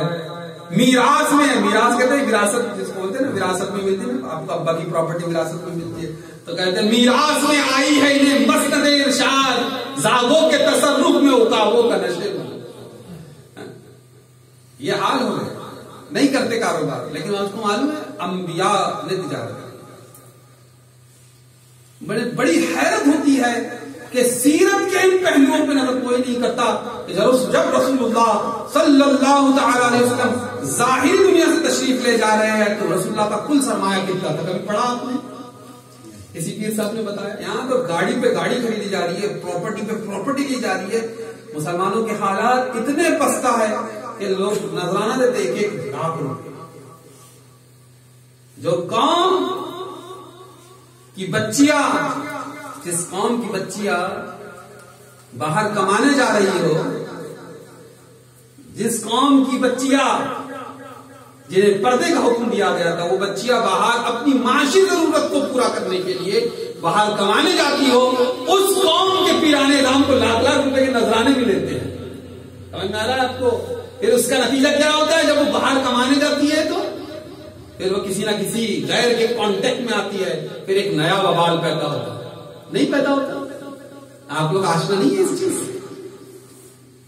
میراث میں، میراث کہتے ہیں وراثت جس کو بولتے ہیں نا، وراثت میں ملتی ہے نا، آپ کو ابا کی پراپرٹی وراثت میں ملتی ہے، تو کہتے ہیں میراث میں آئی ہے انہیں مسند ارشاد، زاغوں کے تصرف میں عقابوں کا نشے میں. یہ حال ہو گئے، نہیں کرتے کاروبار، لیکن آپ کو معلوم ہے انبیاء نے تجارت کی. بڑی حیرت ہوتی ہے کہ سیرت کے ان پہلوؤں پہ نظر کوئی نہیں کرتا کہ جب رسول اللہ صلی اللہ تعالی علیہ وسلم ظاہری دنیا سے تشریف لے جا رہے ہیں تو رسول اللہ کا کل سرمایہ کتنا تھا، کبھی پڑھا آپ نے؟ کسی پیر صاحب نے بتایا. یہاں تو گاڑی پہ گاڑی خریدی جا رہی ہے، پراپرٹی پہ پراپرٹی لی جا رہی ہے. مسلمانوں کے حالات اتنے پستہ ہے کہ لوگ نذرانہ دیتے ایک لاکھ روپے. جو قوم کی بچیاں، جس قوم کی بچیاں باہر کمانے جا رہی ہو، جس قوم کی بچیاں جنہیں پردے کا حکم دیا گیا تھا، وہ بچیاں باہر اپنی معاشی ضرورت کو پورا کرنے کے لیے باہر کمانے جاتی ہو، اس قوم کے پیرانے ادام کو لاکھ لاکھ روپے کے نذرانے بھی لیتے ہیں. سمجھ میں آ رہا ہے آپ کو؟ پھر اس کا نتیجہ کیا ہوتا ہے؟ جب وہ باہر کمانے جاتی ہے تو پھر وہ کسی نہ کسی غیر کے کانٹیکٹ میں آتی ہے، پھر ایک نیا وبال پیدا ہوتا ہے. نہیں پیدا ہوتا؟ آپ لوگ آشنا نہیں ہے اس چیز سے؟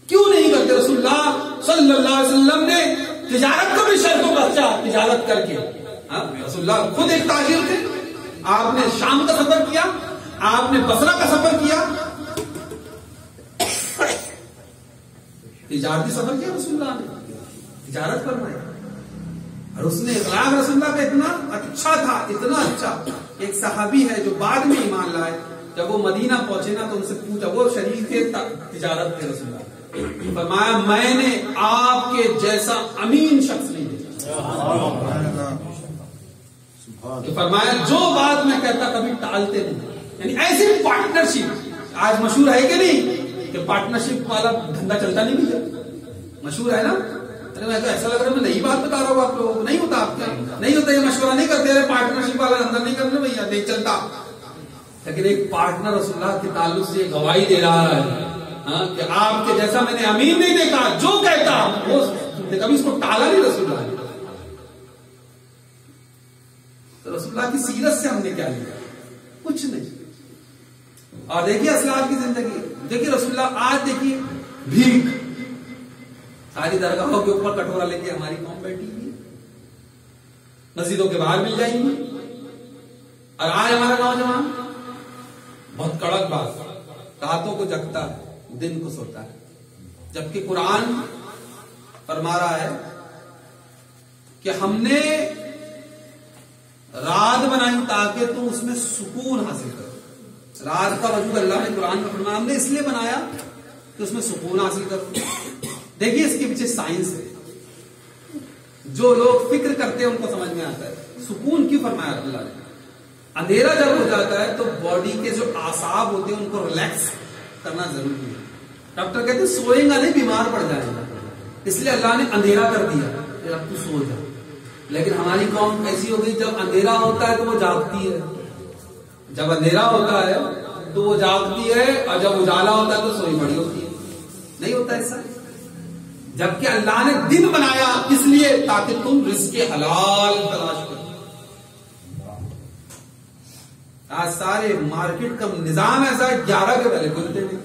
کیوں نہیں کرتے؟ رسول اللہ صلی اللہ علیہ وسلم نے تجارت کو بھی شرط و بچا تجارت کر کے. رسول اللہ خود ایک تاجر تھے. آپ نے شام کا سفر کیا، آپ نے بصرہ کا سفر کیا، تجارتی سفر کیا رسول اللہ نے، تجارت فرمائی. اور اس نے اخلاق رسول اللہ کا اتنا اچھا تھا، اتنا اچھا. ایک صحابی ہے جو بعد میں ایمان لائے، جب وہ مدینہ پہنچے نا تو ان سے پوچھا، وہ شریک تھے تجارت کے، رسول اللہ فرمایا میں نے آپ کے جیسا امین شخص نہیں دیکھا. فرمایا جو بات میں کہتا کبھی ٹالتے نہیں. یعنی ایسی پارٹنرشپ آج مشہور ہے کہ نہیں کہ پارٹنرشپ والا دھندا چلتا نہیں بھیا؟ مشہور ہے نا. ایسا لگ رہا ہے میں نئی بات بتا رہا ہوں آپ لوگوں کو. نہیں ہوتا، آپ کا نہیں ہوتا، یہ مشورہ نہیں کرتے پارٹنرشپ والا دھندا نہیں کرتے بھیا، نہیں چلتا. لیکن ایک پارٹنر رسول اللہ کے تعلق سے گواہی دے رہا ہے کہ آپ کے جیسا میں نے امین نہیں دیکھا، جو کہتا وہ کبھی اس کو ٹالا نہیں رسول اللہ نے. تو رسول اللہ کی سیرت سے ہم نے کیا لیا؟ کچھ نہیں. اور دیکھیے اسلاف کی زندگی، دیکھیے رسول اللہ آج دیکھیے بھیک، ساری درگاہوں کے اوپر کٹورا لے کے ہماری قوم بیٹھی ہوئی، مسجدوں کے باہر مل جائیں گی. اور آج ہمارا نوجوان بہت کڑک بات، راتوں کو جگتا ہے، دن کو سوتا ہے. جبکہ قرآن فرما رہا ہے کہ ہم نے رات بنائی تاکہ تم اس میں سکون حاصل کرو. رات کا وجود اللہ نے قرآن میں فرمایا ہم نے اس لیے بنایا کہ اس میں سکون حاصل کرو. دیکھیے اس کے پیچھے سائنس ہے، جو لوگ فکر کرتے ہیں ان کو سمجھ میں آتا ہے. سکون کیوں فرمایا اللہ نے؟ اندھیرا جب ہو جاتا ہے تو باڈی کے جو اعصاب ہوتے ہیں ان کو ریلیکس کرنا ضروری ہے. ڈاکٹر کہتے ہیں سوئیں گا نہیں بیمار پڑ جائے گا، اس لیے اللہ نے اندھیرا کر دیا کہ اب تو سو جا. لیکن ہماری قوم ایسی ہو گئی، جب اندھیرا ہوتا ہے تو وہ جاگتی ہے، جب اندھیرا ہوتا ہے تو وہ جاگتی ہے، اور جب اجالا ہوتا ہے تو سوئی پڑی ہوتی ہے. نہیں ہوتا ایسا؟ جبکہ اللہ نے دن بنایا اس لیے تاکہ تم رزق حلال تلاش کرو. آج سارے مارکیٹ کا نظام ایسا ہے 11 کے پہلے کھلتے نہیں،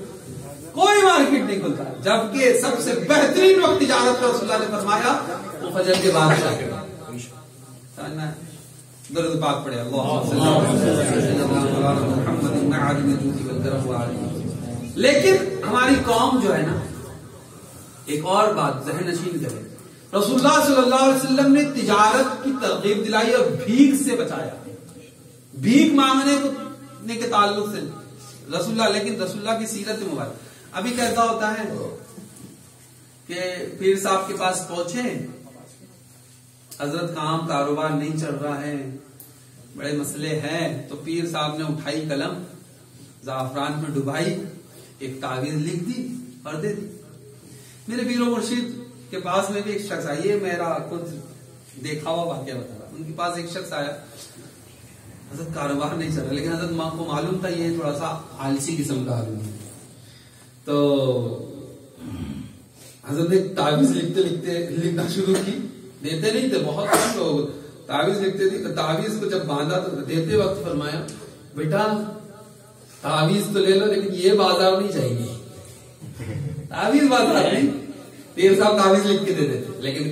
کوئی مارکیٹ نہیں کھلتا. جبکہ سب سے بہترین وقت تجارت کا رسول اللہ نے فرمایا وہ فجر کے بعد ہے. درود پاک پڑھے لیکن ہماری قوم جو ہے نا، ایک اور بات ذہن نشین کرے، رسول اللہ صلی اللہ علیہ وسلم نے تجارت کی ترغیب دلائی اور بھیک سے بچایا. بھیک مانگنے کے تعلق سے رسول اللہ، لیکن رسول اللہ کی سیرت مبارک. ابھی کیسا ہوتا ہے کہ پیر صاحب کے پاس پہنچے، حضرت کام کاروبار نہیں چل رہا ہے، بڑے مسئلے ہیں، تو پیر صاحب نے اٹھائی قلم، زعفران میں ڈبائی، ایک تعویذ لکھ دی اور دے دی. میرے پیر و مرشد کے پاس میں بھی ایک شخص آیا، یہ میرا خود دیکھا ہوا واقعہ بتا رہا. ان کے پاس ایک شخص آیا، حضرت کاروبار نہیں چل رہا، لیکن حضرت ماں کو معلوم تھا یہ تھوڑا سا آلسی قسم کا آدمی ہے. تو حضرت نے تعویذ لکھنا شروع کی. دیتے نہیں تھے، بہت کم لوگ تعویذ لکھتے تھے. تعویذ کو جب باندھا تو دیتے وقت فرمایا بیٹا تعویذ تو لے لو لیکن یہ بازار نہیں چاہیے. تعویذ بازار نہیں، پیر صاحب تعویذ لکھ کے دے دیتے. لیکن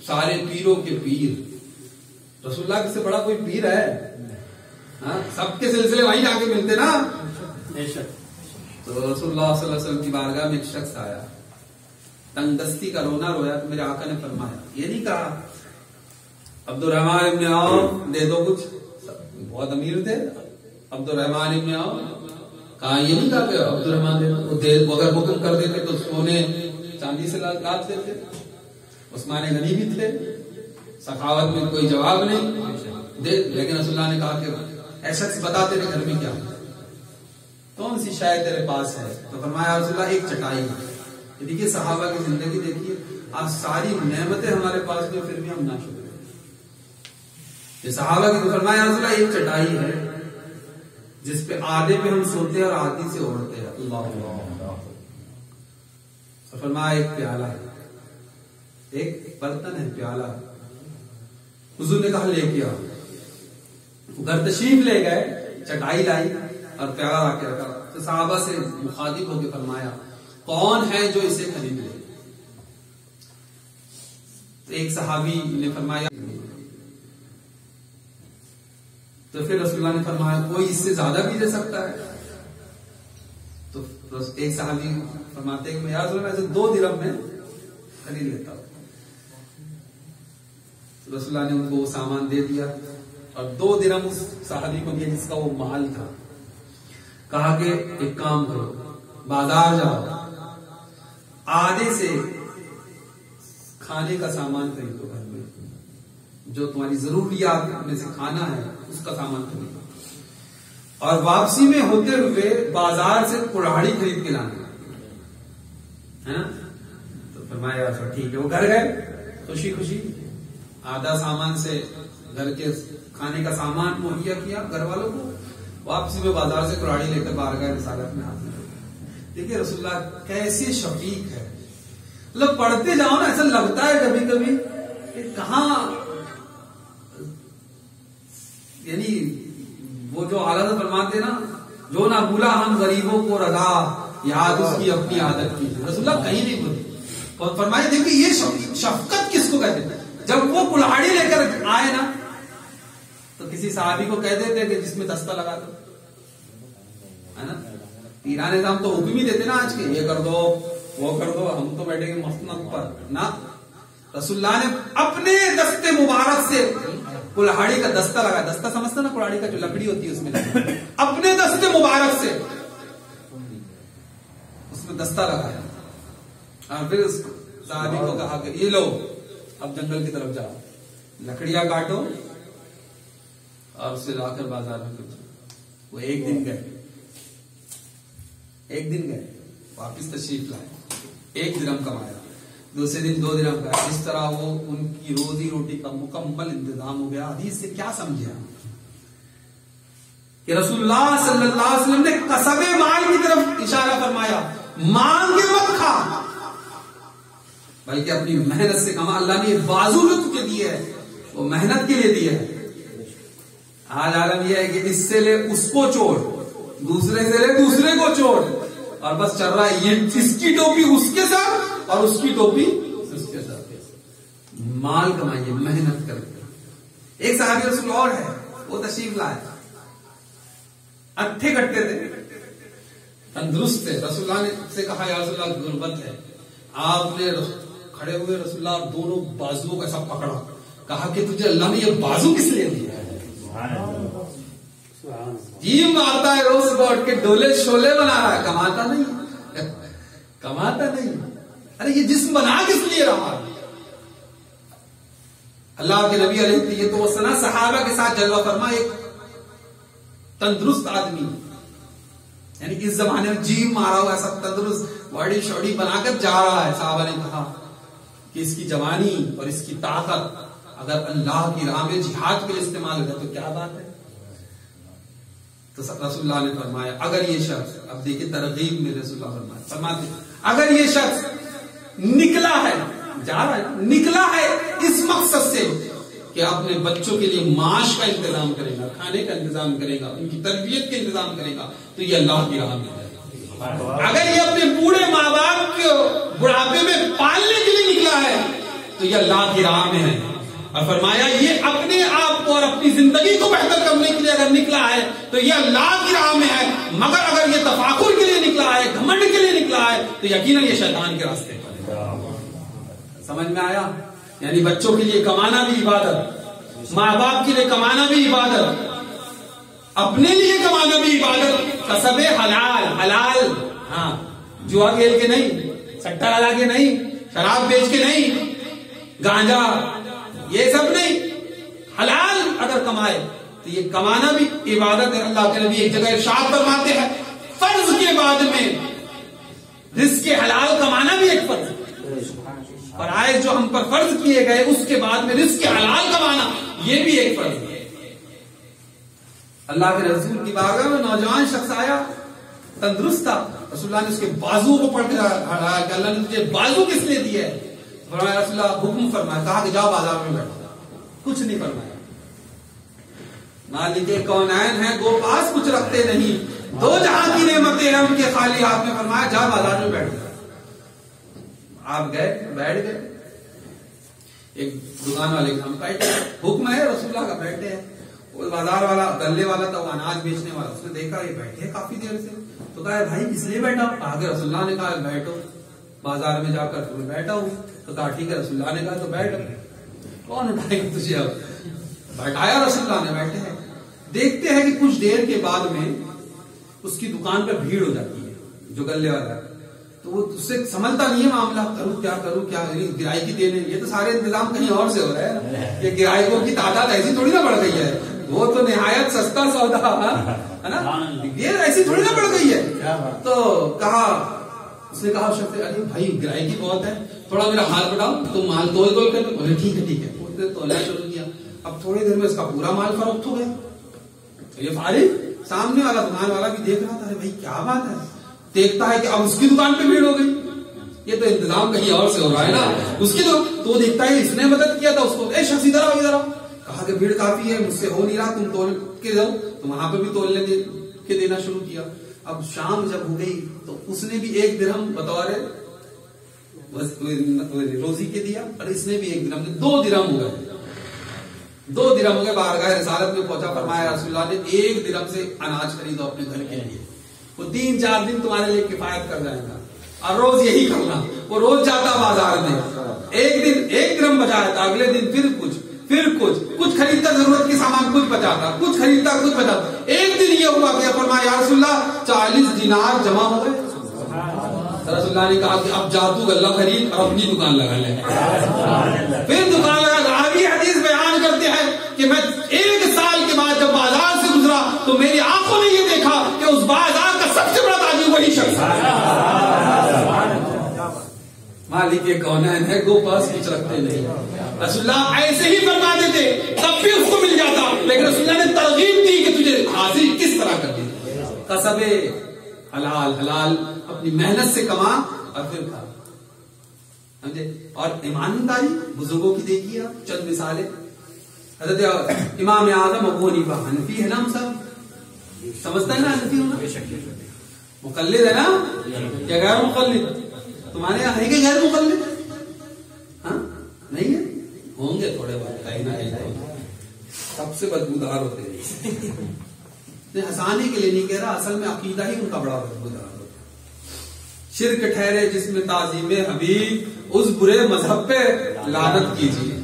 سارے پیروں کے پیر رسول اللہ سے بڑا کوئی پیر ہے؟ ہاں، سب کے سلسلے وہیں جا کے ملتے نا. تو رسول اللہ صلی اللہ علیہ وسلم کی بارگاہ میں ایک شخص آیا، تنگ دستی کا رونا رویا. تو میرے آقا نے فرمایا، یہ نہیں کہا عبد الرحمان ابن عوف دے دو کچھ، بہت امیر تھے عبد الرحمان ابن عوف. کہا یہ نہیں کہا کہ عبد الرحمان دے دو، اگر حکم کر دیتے تو سونے چاندی سے لاد دیتے. عثمان غنی بھی تھے، سخاوت میں کوئی جواب نہیں دے. لیکن رسول اللہ نے کہا کہ اے شخص بتا تیرے گھر میں کیا کون سی شاید تیرے پاس ہے؟ تو فرمایا رسول اللہ ایک چٹائی. دیکھیے صحابہ کی زندگی دیکھیے، آج ساری نعمتیں ہمارے پاس میں پھر بھی ہم نہ شکر. یہ صحابہ کی فرمایا رسول اللہ ایک چٹائی ہے جس پہ آدھے پہ ہم سوتے ہیں اور آدھی سے اوڑھتے ہیں. اللہ. فرمایا ایک پیالہ ہے، ایک برتن ہے، پیالہ. حضور نے کہا لے کے آؤ. گھر تشریف لے گئے، چٹائی لائی اور پیالہ لا کے رکھا. تو صحابہ سے مخاطب ہو کے فرمایا کون ہے جو اسے خرید لے؟ تو ایک صحابی نے فرمایا. تو پھر رسول اللہ نے فرمایا کوئی اس سے زیادہ بھی دے سکتا ہے؟ تو ایک صحابی فرماتے ہیں کہ میں رسول اللہ سے 2 درہم میں خرید لیتا ہوں. رسول اللہ نے ان کو وہ سامان دے دیا اور 2 درہم اس صحابی کو دیا جس کا وہ مال تھا. کہا کہ ایک کام کرو، بازار جاؤ، آدھے سے کھانے کا سامان خریدو، گھر میں جو تمہاری ضروریات میں سے کھانا ہے اس کا سامان خریدو، اور واپسی میں ہوتے ہوئے بازار سے کڑاہی خرید کے لانا ہے نا. تو فرمایا ٹھیک ہے. وہ گھر گئے خوشی خوشی، آدھا سامان سے گھر کے کھانے کا سامان مہیا کیا گھر والوں کو، واپسی میں بازار سے کڑاہی لے کر بارگاہ رسالت میں حاضر. دیکھیے رسول اللہ کیسے شفیق ہے. مطلب پڑھتے جاؤ نا ایسا لگتا ہے کبھی کبھی کہ کہاں، یعنی وہ جو حالت فرماتے نا جو نہ بھولا ہم غریبوں کو رضا، یاد اس کی اپنی عادت کی. رسول اللہ کہیں نہیں بھولے. اور فرمائے دیکھیے یہ شفقت کس کو کہتے ہیں. جب وہ کلاڑی لے کر آئے نا تو کسی صحابی کو کہہ دیتے کہ جس میں دستہ لگا دو، ہے نا. پیران نظام تو حکم ہی دیتے نا آج کے، یہ کر دو وہ کر دو، ہم تو بیٹھے گے مسند پر نا. رسول اللہ نے اپنے دستے مبارک سے کلاڑی کا دستہ لگا. دستہ سمجھتا نا کلاڑی کا جو لکڑی ہوتی ہے اس میں اپنے دستے مبارک سے اس میں دستہ لگایا اور پھر اس صحابی کو کہا کہ یہ لو اب جنگل کی طرف جاؤ، لکڑیاں کاٹو اور اسے لا کر بازار میں بیچو. وہ ایک دن گئے واپس تشریف لائے، 1 درہم کمایا، دوسرے دن 2 درہم کا. اس طرح وہ ان کی روزی روٹی کا مکمل انتظام ہو گیا. حدیث سے کیا سمجھے ہم کہ رسول اللہ صلی اللہ علیہ وسلم نے کسب مال کی طرف اشارہ فرمایا. مانگ کے مت کھا بلکہ اپنی محنت سے کما. اللہ نے بازو جو تجھے دیے ہے وہ محنت کے لیے دیے ہے. آج عالم یہ ہے کہ اس سے لے اس کو چھوڑ، دوسرے سے لے دوسرے کو چھوڑ، اور بس چل رہا ہے یہ اس کی ٹوپی اس کے ساتھ اور اس کی ٹوپی اس کے ساتھ. مال کمائیے محنت کر کے. ایک صحابی رسول اور ہے، وہ تشریف لائے، اٹھے کٹے تھے، تندرست تھے. رسول اللہ نے سے کہا یا رسول اللہ غربت ہے. آپ نے کھڑے ہوئے رسول اللہ دونوں بازوؤں کو ایسا پکڑا، کہا کہ تجھے اللہ نے یہ بازو کس لیے دیا ہے؟ جی مارتا ہے روز صبح اٹھ کے ڈولے شولے بنا رہا ہے، کماتا نہیں. ارے یہ جسم بنا کس لیے رہا؟ اللہ کے نبی علیہ یہ تو سنا صحابہ کے ساتھ جلوہ فرما ایک تندرست آدمی، یعنی اس زمانے میں جیم مارا ہوا ایسا تندرست باڈی شوڈی بنا کر جا رہا ہے. صحابہ نے کہا کہ اس کی جوانی اور اس کی طاقت اگر اللہ کی راہ میں جہاد کے لیے استعمال ہو جائے تو کیا بات ہے. تو رسول اللہ نے فرمایا اگر یہ شخص، اب دیکھیں ترغیب میں رسول اللہ فرماتے اگر یہ شخص نکلا ہے، جا رہا ہے، نکلا ہے اس مقصد سے کہ اپنے بچوں کے لیے معاش کا انتظام کرے گا، کھانے کا انتظام کرے گا، ان کی تربیت کا انتظام کرے گا، تو یہ اللہ کی راہ میں ہے۔ اگر یہ اپنے بوڑھے ماں باپ کو بڑھاپے میں پالنے کے لیے نکلا ہے تو یہ اللہ کی راہ میں ہے۔ اور فرمایا یہ اپنے آپ کو اور اپنی زندگی کو بہتر کرنے کے لیے اگر نکلا ہے تو یہ اللہ کی راہ میں ہے، مگر اگر یہ تفاخر کے لیے نکلا ہے، گھمنڈ کے لیے نکلا ہے تو یقیناً یہ شیطان کے راستے پر ہے۔ سمجھ میں آیا؟ یعنی بچوں کے لیے کمانا بھی عبادت، ماں باپ کے لیے کمانا بھی عبادت، اپنے لیے کمانا بھی عبادت، کسب حلال، حلال، ہاں، جوا کھیل کے نہیں، سٹا لگا کے نہیں، شراب بیچ کے نہیں، گانجا یہ سب نہیں، حلال اگر کمائے تو یہ کمانا بھی عبادت ہے۔ اللہ کے نبی ایک جگہ ارشاد فرماتے ہیں فرض کے بعد میں رزق حلال کمانا بھی ایک فرض ہے، فرائض جو ہم پر فرض کیے گئے اس کے بعد میں رزق حلال کمانا یہ بھی ایک فرض ہے۔ اللہ کے رسول کی بارگاہ میں نوجوان شخص آیا، تندرست تھا، رسول اللہ نے اس کے بازو کو پڑھ کے ہڑایا کہ اللہ نے تجھے بازو کس لیے دیا ہے؟ فرمایا رسول اللہ حکم فرمایا، کہا کہ جاؤ بازار میں بیٹھو، کچھ نہیں فرمایا۔ مالک کونین ہے گو پاس کچھ رکھتے نہیں، دو جہاں کی نعمتیں ہیں ان کے خالی ہاتھ میں، فرمایا جا بازار میں بیٹھ گیا۔ آپ گئے، بیٹھ گئے، ایک دکان والے کا ہم بیٹھے، حکم ہے رسول اللہ کا، بیٹھے ہیں، وہ بازار والا گلے والا تھا، وہ اناج بیچنے والا، اس نے دیکھا یہ بیٹھے کافی دیر سے، تو کہا بھائی کس لیے بیٹھا؟ کہا کہ رسول اللہ نے کہا بیٹھو، بازار میں جا کر تمہیں بیٹھا ہوں، تو کہا ٹھیک ہے رسول اللہ نے کہا تو بیٹھ، کون اٹھائے گا تجھے؟ اب بیٹھایا رسول اللہ نے، بیٹھے ہیں، دیکھتے ہیں کہ کچھ دیر کے بعد میں اس کی دکان پر بھیڑ ہو جاتی ہے، جو گلے والا ہے، تو وہ اس سے سمجھتا نہیں ہے معاملہ، کروں کیا گراہکی دینے، یہ تو سارے انتظام کہیں اور سے ہو رہا ہے، کہ گراہکوں کی تعداد ایسی تھوڑی نہ بڑھ گئی ہے، وہ تو نہایت سستا سودا ہے نا، یہ ایسی تھوڑی نہ بڑھ گئی ہے۔ تو کہا، اس نے کہا ارے بھائی گراہکی بہت ہے، تھوڑا میرا ہاتھ بٹاؤ، تم مال تول کر دو، بولے ٹھیک ہے، تولنا شروع کیا، اب تھوڑی دیر میں اس کا پورا مال فروخت ہو گیا۔ یہ فارغ سامنے والا دکان والا بھی دیکھ رہا تھا، ارے بھائی کیا بات ہے، دیکھتا ہے کہ اب اس کی دکان پہ بھیڑ ہو گئی، یہ تو انتظام کہیں اور سے ہو رہا ہے نا، اس کی تو دیکھتا ہے اس نے مدد کیا تھا اس کو، اے شخص ادھر آؤ ادھر آؤ، کہا کہ بھیڑ کافی ہے، مجھ سے ہو نہیں رہا، تم تول کے جاؤ، تو وہاں پہ بھی تولنے کے دینا شروع کیا۔ اب شام جب ہو گئی تو اس نے بھی 1 درہم بطور روزی کے دیا، اور اس نے بھی 1 درہم، 2 درہم ہو گئے، 2 درہم ہو گئے۔ بارگاہ رسالت میں پہنچا، فرمایا رسول اللہ نے 1 درہم سے اناج خریدو اپنے گھر کے لیے، وہ 3-4 دن تمہارے لیے کفایت کر جائے گا، اور روز یہی کرنا۔ وہ روز جاتا بازار میں، ایک دن 1 درہم بچایا تھا، اگلے دن پھر کچھ خریدتا، ضرورت کے سامان کچھ بچاتا، کچھ خریدتا کچھ بچاتا۔ ایک دن یہ ہوا کہ فرمایا یا رسول اللہ 40 دینار جمع ہو گئے۔ رسول اللہ نے کہا کہ اب جا تو غلہ خرید اور اپنی دکان لگا لے۔ پھر دکان لگا، آگے حدیث بیان کرتے ہیں کہ میں 1 سال کے بعد جب بازار سے گزرا تو میری آنکھوں نے یہ دیکھا کہ اس بازار کا سب سے بڑا تاجر وہی شخص ہے۔ مالک کونین ہے گو پاس کچھ رکھتے نہیں۔ رسول اللہ ایسے ہی فرما دیتے تب بھی اس کو مل جاتا، لیکن رسول اللہ نے ترغیب دی کہ تجھے حاصل کس طرح کر دی، کسب حلال، حلال اپنی محنت سے کما اور پھر کھا، سمجھے؟ اور ایمانداری بزرگوں کی دیکھیے آپ، چند مثالیں، حضرت امام اعظم ابو حنیفہ، حنفی ہے نا ہم سب، سمجھتا ہے نا حنفی ہونا، مقلد ہے نا یا غیر مقلد؟ تمہارے یہاں ہے کہ غیر مقلد؟ ہاں نہیں ہے، ہوں گے تھوڑے بہت، کہیں نہ کہیں سب سے بدبودار ہوتے ہیں، ہنسانے کے لیے نہیں کہہ رہا، اصل میں عقیدہ ہی ان کا بڑا بدبودار ہوتا ہے۔ شرک ٹھہرے جس میں تعظیم حبیب، اس برے مذہب پہ لعنت کیجیے،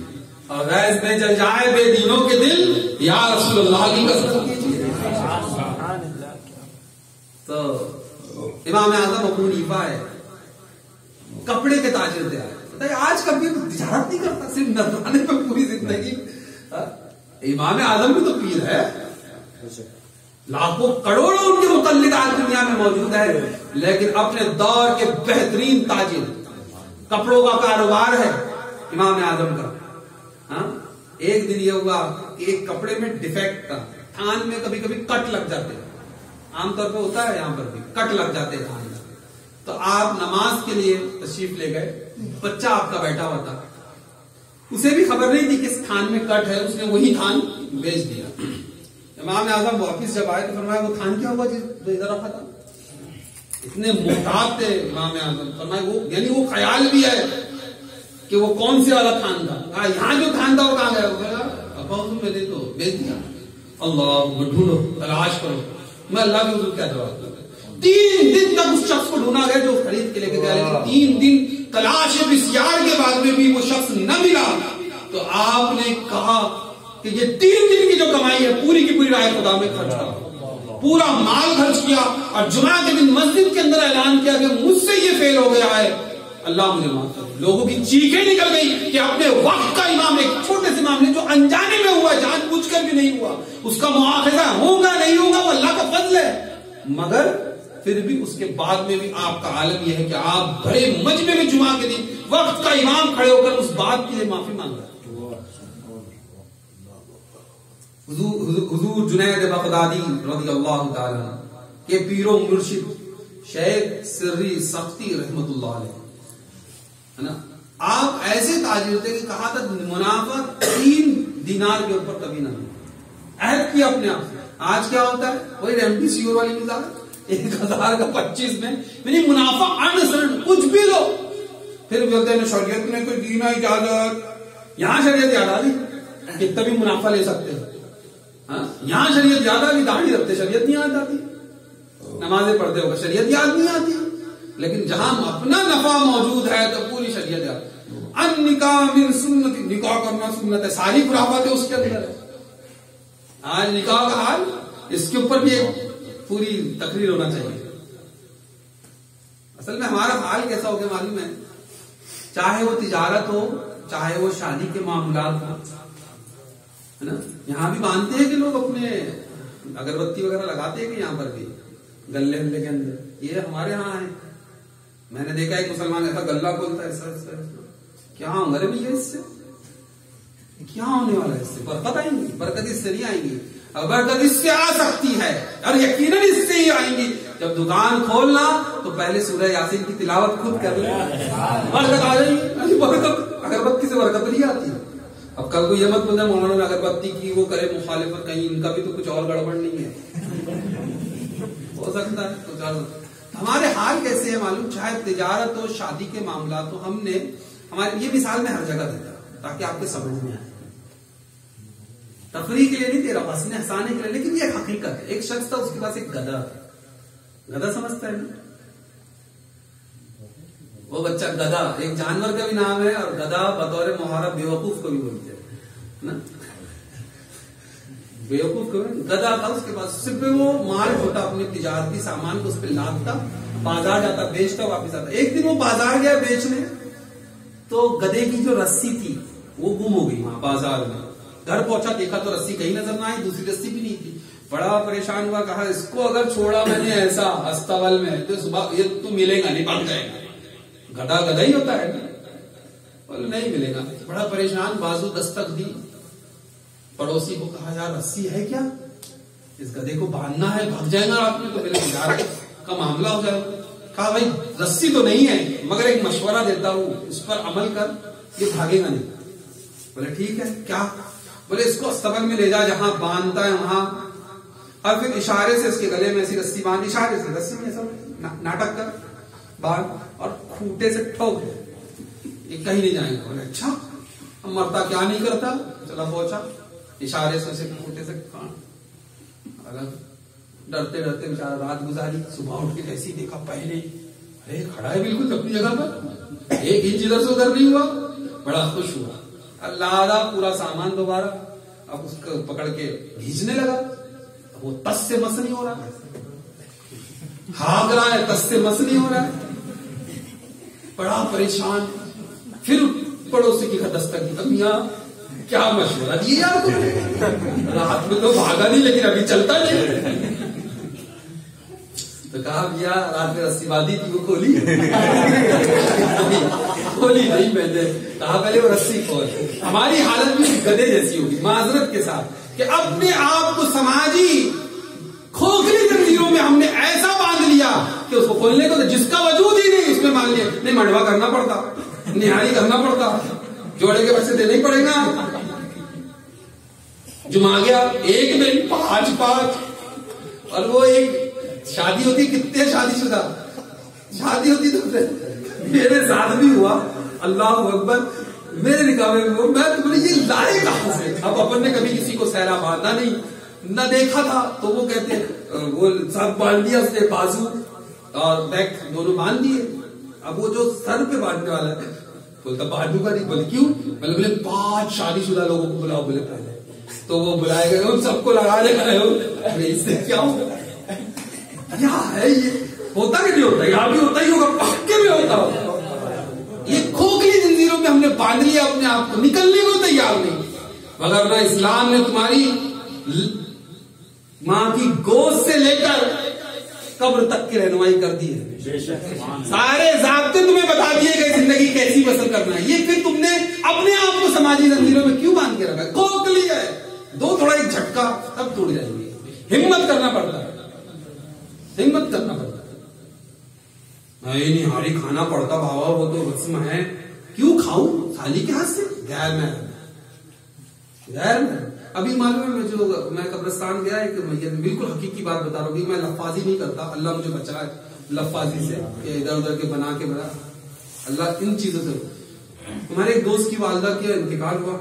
اور غیظ میں جل جائے بے دینوں کے دل، یا رسول اللہ کی قسم کیجیے۔ تو امام اعظم ابو حنیفہ ہے، کپڑے کے تاجر تھے، آج کبھی تجارت نہیں کرتا، صرف نذرانے پہ پوری زندگی۔ امام اعظم بھی تو پیر ہے، لاکھوں کروڑوں ان کے مقلد آج دنیا میں موجود ہے، لیکن اپنے دور کے بہترین تاجر، کپڑوں کا کاروبار ہے امام اعظم کا۔ ہاں ایک دن یہ ہوا کہ ایک کپڑے میں ڈیفیکٹ تھا، تھان میں کبھی کبھی کٹ لگ جاتے، عام طور پہ ہوتا ہے یہاں پر بھی کٹ لگ جاتے ہیں تھان میں. تو آپ نماز کے لیے تشریف لے گئے, بچہ آپ کا بیٹھا ہوا تھا, اسے بھی خبر نہیں تھی کہ اس تھان میں کٹ ہے, اس نے وہی تھان بیچ دیا. امام اعظم واپس جب آئے تو فرمایا وہ تھان کیا ہوا جو ادھر رکھا تھا؟ اتنے محتاط تھے امام اعظم, فرمایا وہ یعنی وہ خیال بھی ہے کہ وہ کون سے والا تھان تھا, یہاں جو تھان تھا وہ کہاں گیا؟ وہ کہا ابا میں نے تو بیچ دیا. اللہ ڈھونڈو تلاش کرو, میں اللہ کے حضور کیا جواب دوں. 3 دن تک اس شخص کو ڈھونڈا گیا جو خرید کے لے کے گیا, لیکن 3 دن تلاش بسیار کے بعد میں بھی وہ شخص نہ ملا. تو آپ نے کہا کہ یہ 3 دن کی جو کمائی ہے پوری کی پوری راہ خدا میں خرچ کرو, پورا مال خرچ کیا, اور جمعہ کے دن مسجد کے اندر اعلان کیا کہ مجھ سے یہ فیل ہو گیا ہے, اللہ مجھے معاف کرے. لوگوں کی چیخیں نکل گئی کہ اپنے وقت کا امام, ایک چھوٹے سے معاملے جو انجانے میں ہوا, جان بوجھ کر بھی نہیں ہوا, اس کا مواخذہ ہوگا نہیں ہوگا وہ اللہ کا فضل ہے, مگر پھر بھی اس کے بعد میں بھی آپ کا عالم یہ ہے کہ آپ بڑے مجمع میں جمعہ کے دن وقت کا امام کھڑے ہو کر اس بات کے لیے معافی مانگ رہے ہیں. حضور جنید بغدادی رضی اللہ تعالی کے پیر و مرشد شیخ سری سختی رحمت اللہ علیہ ہے نا, آپ ایسے تاجر تھے کہ کہا تھا منافع 3 دینار کے اوپر کبھی نہ ہو, عہد کیا اپنے آپ سے. آج کیا ہوتا ہے وہی ریمٹی سیور والی مثال, 1000 کا 25 میں یعنی منافع انسرن کچھ بھی لو, پھر بولتے ہیں شریعت نے کوئی دی نا اجازت. یہاں شریعت یاد آ گئی کتنا بھی منافع لے سکتے ہیں, یہاں شریعت یاد آ گئی, داڑھی رکھتے شریعت نہیں یاد آتی, نمازیں پڑھتے ہوگا شریعت یاد نہیں آتی, لیکن جہاں اپنا نفع موجود ہے تو پوری شریعت یاد. ان نکاح من سنت, نکاح کرنا سنت ہے, ساری خرافاتیں اس کے اندر ہے. آج نکاح کا حال, اس کے اوپر بھی ایک پوری تقریر ہونا چاہیے. اصل میں ہمارا حال کیسا ہو گیا معلوم ہے, چاہے وہ تجارت ہو چاہے وہ شادی کے معاملات ہو, ہے نا, یہاں بھی مانتے ہیں کہ لوگ اپنے اگربتی وغیرہ لگاتے ہیں کہ یہاں پر بھی گلے ہلے کے اندر, یہ ہمارے ہاں ہے. میں نے دیکھا ایک مسلمان ایسا گلہ کھولتا ہے, ایسا کیا مرے بھی ہے, اس سے کیا ہونے والا ہے, اس سے برکت آئیں گی؟ برکت اس سے نہیں آئیں گی. برکت اس سے آ سکتی ہے اور یقیناً اس سے ہی آئیں گی. جب دکان کھولنا تو پہلے سورہ یاسین کی تلاوت خود کر لیں, برکت آ جائے گی. برکت اگربتی سے برکت نہیں آتی. اب کل کو یہ مت بولنا مولانا نے اگربتی کی وہ کرے مخالفت, کہیں ان کا بھی تو کچھ اور گڑبڑ نہیں ہے, ہو سکتا ہے. ہمارے حال کیسے ہے معلوم, چاہے تجارت ہو شادی کے معاملات ہو, ہم نے ہماری یہ مثال میں ہر جگہ دیتا ہوں تاکہ آپ کے سمجھ میں آئے. تفریح کے لیے نہیں دے رہا, ہنسنے ہنسانے کے لیے, لیکن یہ حقیقت ہے. ایک شخص تھا, اس کے پاس ایک گدھا تھا. گدھا سمجھتا ہے نا, وہ بچہ گدھا ایک جانور کا بھی نام ہے, اور گدھا بطور محارب بیوقوف کو بھی بولتے ہیں نا, بیوقوف کو گدھا تھا اس کے پاس. صرف وہ مال ہوتا, اپنے تجارتی سامان کو اس پہ لادتا, بازار جاتا, بیچتا, واپس آتا. ایک دن وہ بازار گیا بیچنے, تو گدھے کی جو رسی تھی وہ گم ہو گئی وہاں بازار میں. گھر پہنچا, دیکھا تو رسی کہیں نظر نہ آئی, دوسری رسی بھی نہیں تھی. بڑا پریشان ہوا, کہا اس کو اگر چھوڑا میں نے ایسا استول میں تو صبح یہ تو ملے گا نہیں, بن جائے گا. گدھا گدھا ہی ہوتا ہے نا, بولے نہیں ملے گا. بڑا پریشان, بازو دستک دی, پڑوسی کو کہا یار رسی ہے کیا, اس گدھے کو باندھنا ہے, بھگ جائے گا رات میں تو میرے تجارت کا معاملہ ہو جائے گا. کہا بھائی رسی تو نہیں ہے, مگر ایک مشورہ دیتا ہوں, اس پر عمل کر, یہ بھاگے گا نہیں. بولے ٹھیک ہے, کیا؟ بولے اس کو استبل میں لے جا, جہاں باندھتا ہے وہاں, اور پھر اشارے سے اس کے گلے میں ایسی رسی باندھ, اشارے سے رسی میں ایسا ناٹک کر باندھ, اور کھوٹے سے ٹھوک دے, یہ کہیں نہیں جائیں گے. بولے اچھا, اب مرتا کیا نہیں کرتا. چلا پہنچا, اشارے سے اسے کھوٹے سے الگ, ڈرتے ڈرتے بیچارہ رات گزاری. صبح اٹھ کے ایسی دیکھا پہلے, ارے کھڑا ہے بالکل اپنی جگہ پر, 1 انچ ادھر سے ادھر نہیں ہوا. بڑا خوش ہوا, اللہ پورا سامان دوبارہ, اب اس کو پکڑ کے کھینچنے لگا. وہ تس سے مس نہیں ہو رہا, بھاگ رہا ہے, تس سے مس نہیں ہو رہا ہے. بڑا پریشان, پھر پڑوسی کی دستک دی, میاں کیا مشورہ دیا آپ کو, رات میں تو بھاگا نہیں لیکن ابھی چلتا نہیں. تو کہا بھیا رات میں رسی باندھی تھی وہ کھولی نہیں میں نے کہا پہلے وہ رسی کھول. ہماری حالت بھی گدھے جیسی ہوگی معذرت کے ساتھ, کہ اپنے آپ کو سماجی کھوکھلی تنظیموں زنجیروں میں ہم نے ایسا باندھ لیا کہ اس کو کھولنے کو جس کا وجود ہی نہیں اس میں مان لیا نہیں منڈوا کرنا پڑتا, نہاری کرنا پڑتا, جوڑے کے پیسے دینے ہی پڑے گا. جمع گیا ایک دن 5 اور وہ ایک شادی ہوتی کتنے شادی شدہ شادی ہوتی تو میرے ساتھ بھی ہوا. اللہ اکبر, میرے نکاح میں میں تو بولے یہ لائے کہاں سے. اب اپن نے کبھی کسی کو سہرا باندھا نہیں نہ دیکھا تھا تو وہ کہتے وہ سب باندھ دیا اس نے بازو اور بیک دونوں باندھ دیے. اب وہ جو سر پہ باندھنے والا ہے بولتا باندھوں کا نہیں. بولے کیوں؟ بولے 5 شادی شدہ لوگوں کو بلاؤ. بولے پہلے تو وہ بلائے گئے ان سب کو لگانے گئے ہو. اس سے کیا ہوگا کیا ہے یہ ہوتا کہ نہیں ہوتا؟ یہاں بھی ہوتا ہی ہوگا, پکے میں ہوتا ہوگا. یہ کھوکھلی زنجیروں میں ہم نے باندھ لیا اپنے آپ کو, نکلنے کو تیار نہیں. مگر نہ اسلام نے تمہاری ماں کی گود سے لے کر قبر تک کی رہنمائی کر دی ہے. سارے ضابطے تمہیں بتا دیے گئے زندگی کیسی بسر کرنا ہے. یہ پھر تم نے اپنے آپ کو سماجی زنجیروں میں کیوں باندھ کے رکھا ہے؟ کھوکھلی ہے, دو تھوڑا ایک جھٹکا تب ٹوٹ جائے گی. ہمت کرنا پڑتا ہے, ہمت کرنا پڑتا ہے. نہیں ہاری کھانا پڑتا بابا وہ تو رسم ہے. کیوں کھاؤں سالی کے ہاتھ سے؟ غیر میں ابھی معلوم ہے میں قبرستان گیا ہے کہ بالکل حقیقی بات بتا رہا ہوں. میں لفاظی نہیں کرتا, اللہ مجھے بچا ہے لفاظی سے کہ ادھر ادھر کے بنا کے بنا. اللہ ان چیزوں سے. ہمارے ایک دوست کی والدہ کا انتقال ہوا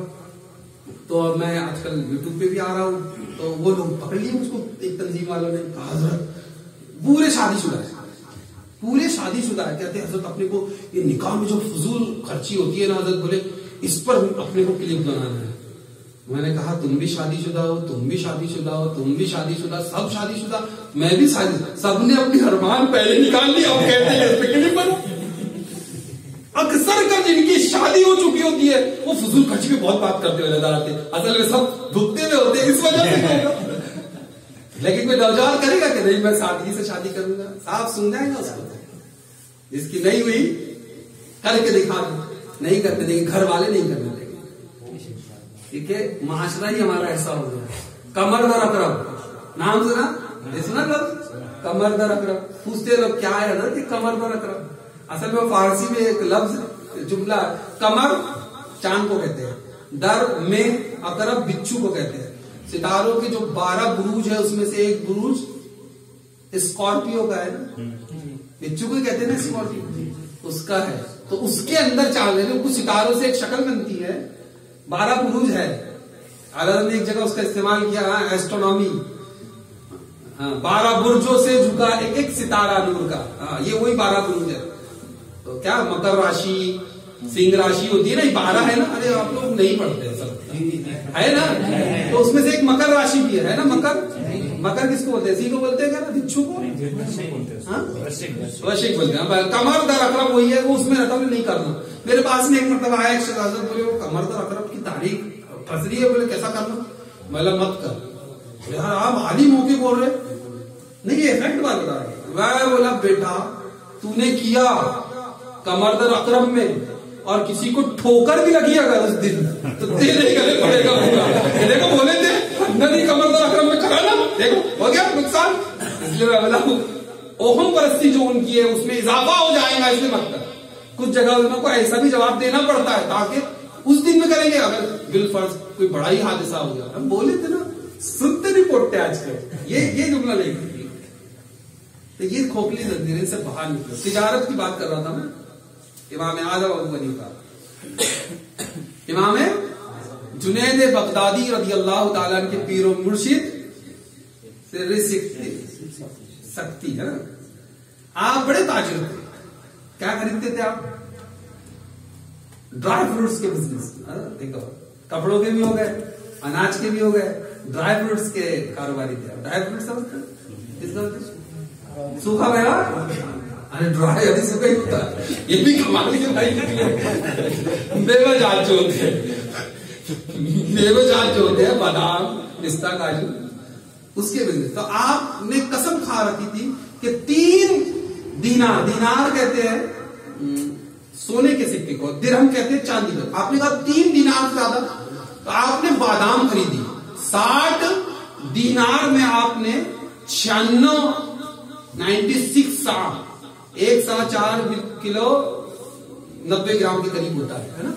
تو میں آج کل یوٹیوب پہ بھی آ رہا ہوں تو وہ لوگ پکڑ لیے اس کو. ایک تنظیم والوں نے کہا حضرت پورے شادی شدہ ہے, پورے شادی شدہ ہے. کہتے ہیں حضرت اپنے کو یہ نکاح میں جو فضول خرچی ہوتی ہے نا حضرت بولے اس پر اپنے کو کلپ بنانا ہے. میں نے کہا تم بھی شادی شدہ ہو, تم بھی شادی شدہ ہو, تم بھی شادی شدہ, سب شادی شدہ, میں بھی شادی, سب نے اپنی ارمان پہلے نکال لی. اب کہتے ہیں اس پہ کلپ بنا. اکثر کر جن کی شادی ہو چکی ہوتی ہے وہ فضول خرچی پہ بہت بات کرتے ہوئے نظر آتے ہیں. اصل میں سب دھکتے ہوئے ہوتے ہیں اس وجہ سے. لیکن کوئی نوجوان کرے گا کہ نہیں میں سادگی سے شادی کروں گا, صاحب سن جائیں گا اس کو. جس کی نہیں ہوئی کر کے دکھا دیں, نہیں کرتے دیکھیں گھر والے نہیں کرنے دیں گے. ٹھیک ہے, معاشرہ ہی ہمارا ایسا ہو گیا. کمر در اکرم نام سنا لفظ کمر در اکرم. پوچھتے لوگ کیا ہے حضرت کہ کمر در اکرم. اصل میں فارسی میں ایک لفظ جملہ کمر چاند کو کہتے ہیں, در میں اکرم بچھو کو کہتے ہیں. ستاروں کے جو 12 بروج ہے اس میں سے ایک بروج اسکارپیو کا ہے, بچھو کو کہتے ہیں نا اسکارپیو, اس کا ہے. تو اس کے اندر چاند ہے, کچھ ستاروں سے ایک شکل بنتی ہے, 12 بروج ہے. حضرت نے ایک جگہ اس کا استعمال کیا ایسٹرونومی, 12 برجوں سے جھکا ایک ایک ستارہ نور کا. یہ وہی 12 بروج ہے. تو کیا مکر راشی سنگھ راشی ہوتی ہے نا, 12 ہے نا. ارے آپ لوگ نہیں پڑھتے ہے نا. تو اس میں سے ایک مکر راشی بھی ہے نا. مکر مکر کس کو بولتے ہیں؟ سی کو بولتے ہیں کیا نا, بچھو کو وشک بولتے ہیں. کمر در اکرم وہی ہے, وہ اس میں رہتا ہوں نہیں کرنا. میرے پاس میں ایک مرتبہ آیا ایک شخص, حضرت بولے وہ کمر در اکرم کی تاریخ پھنس رہی ہے. بولے کیسا کرنا؟ میں مت کر. یار آپ عالم ہو کے بول رہے نہیں, یہ افیکٹ بات بتا رہے. میں بولا بیٹا تو نے کیا کمر در اکرم میں اور کسی کو ٹھوکر بھی لگی اگر اس دن تو تیرے گلے پڑے گا. دیکھو بولے تھے نہیں کمر در اکرم میں کرا نا, دیکھو ہو گیا نقصان. اس لیے میں بولا اوہم پرستی جو ان کی ہے اس میں اضافہ ہو جائے گا, اس لیے مت کر. کچھ جگہ ان کو ایسا بھی جواب دینا پڑتا ہے تاکہ اس دن میں کریں گے. اگر بالفرض کوئی بڑا ہی حادثہ ہو گیا, ہم بولے تھے نا سنتے نہیں پوٹتے آج کل, یہ جملہ نہیں. تو یہ کھوکھلی زنجیریں سے باہر نکلو. تجارت کی بات کر رہا تھا میں. امام اعظم ابو حنیفہ, امام جنید بغدادی رضی اللہ تعالیٰ کے پیر و مرشد سکتی ہے نا. آپ بڑے تاجر تھے. کیا خریدتے تھے آپ؟ ڈرائی فروٹس کے بزنس. دیکھو کپڑوں کے بھی ہو گئے, اناج کے بھی ہو گئے, ڈرائی فروٹس کے کاروباری تھے. ڈرائی فروٹس سمجھتے کس کا سوکھا میوہ, ارے ڈرائی ابھی سوکھا ہی ہوتا ہے. یہ بھی کمال کے بھائی بیوہ جات جو ہوتے ہیں, بیوہ جات جو ہوتے ہیں بادام پستہ کاجو, اس کے بزنس. تو آپ نے قسم کھا رکھی تھی کہ 3 دینار, دینار کہتے ہیں سونے کے سکے کو, درہم کہتے ہیں چاندی کو. آپ نے کہا 3 دینار سے زیادہ. تو آپ نے بادام خریدی 60 دینار میں, آپ نے 96 96 سا, 1 سا 4 کلو 90 گرام کے قریب ہوتا ہے نا,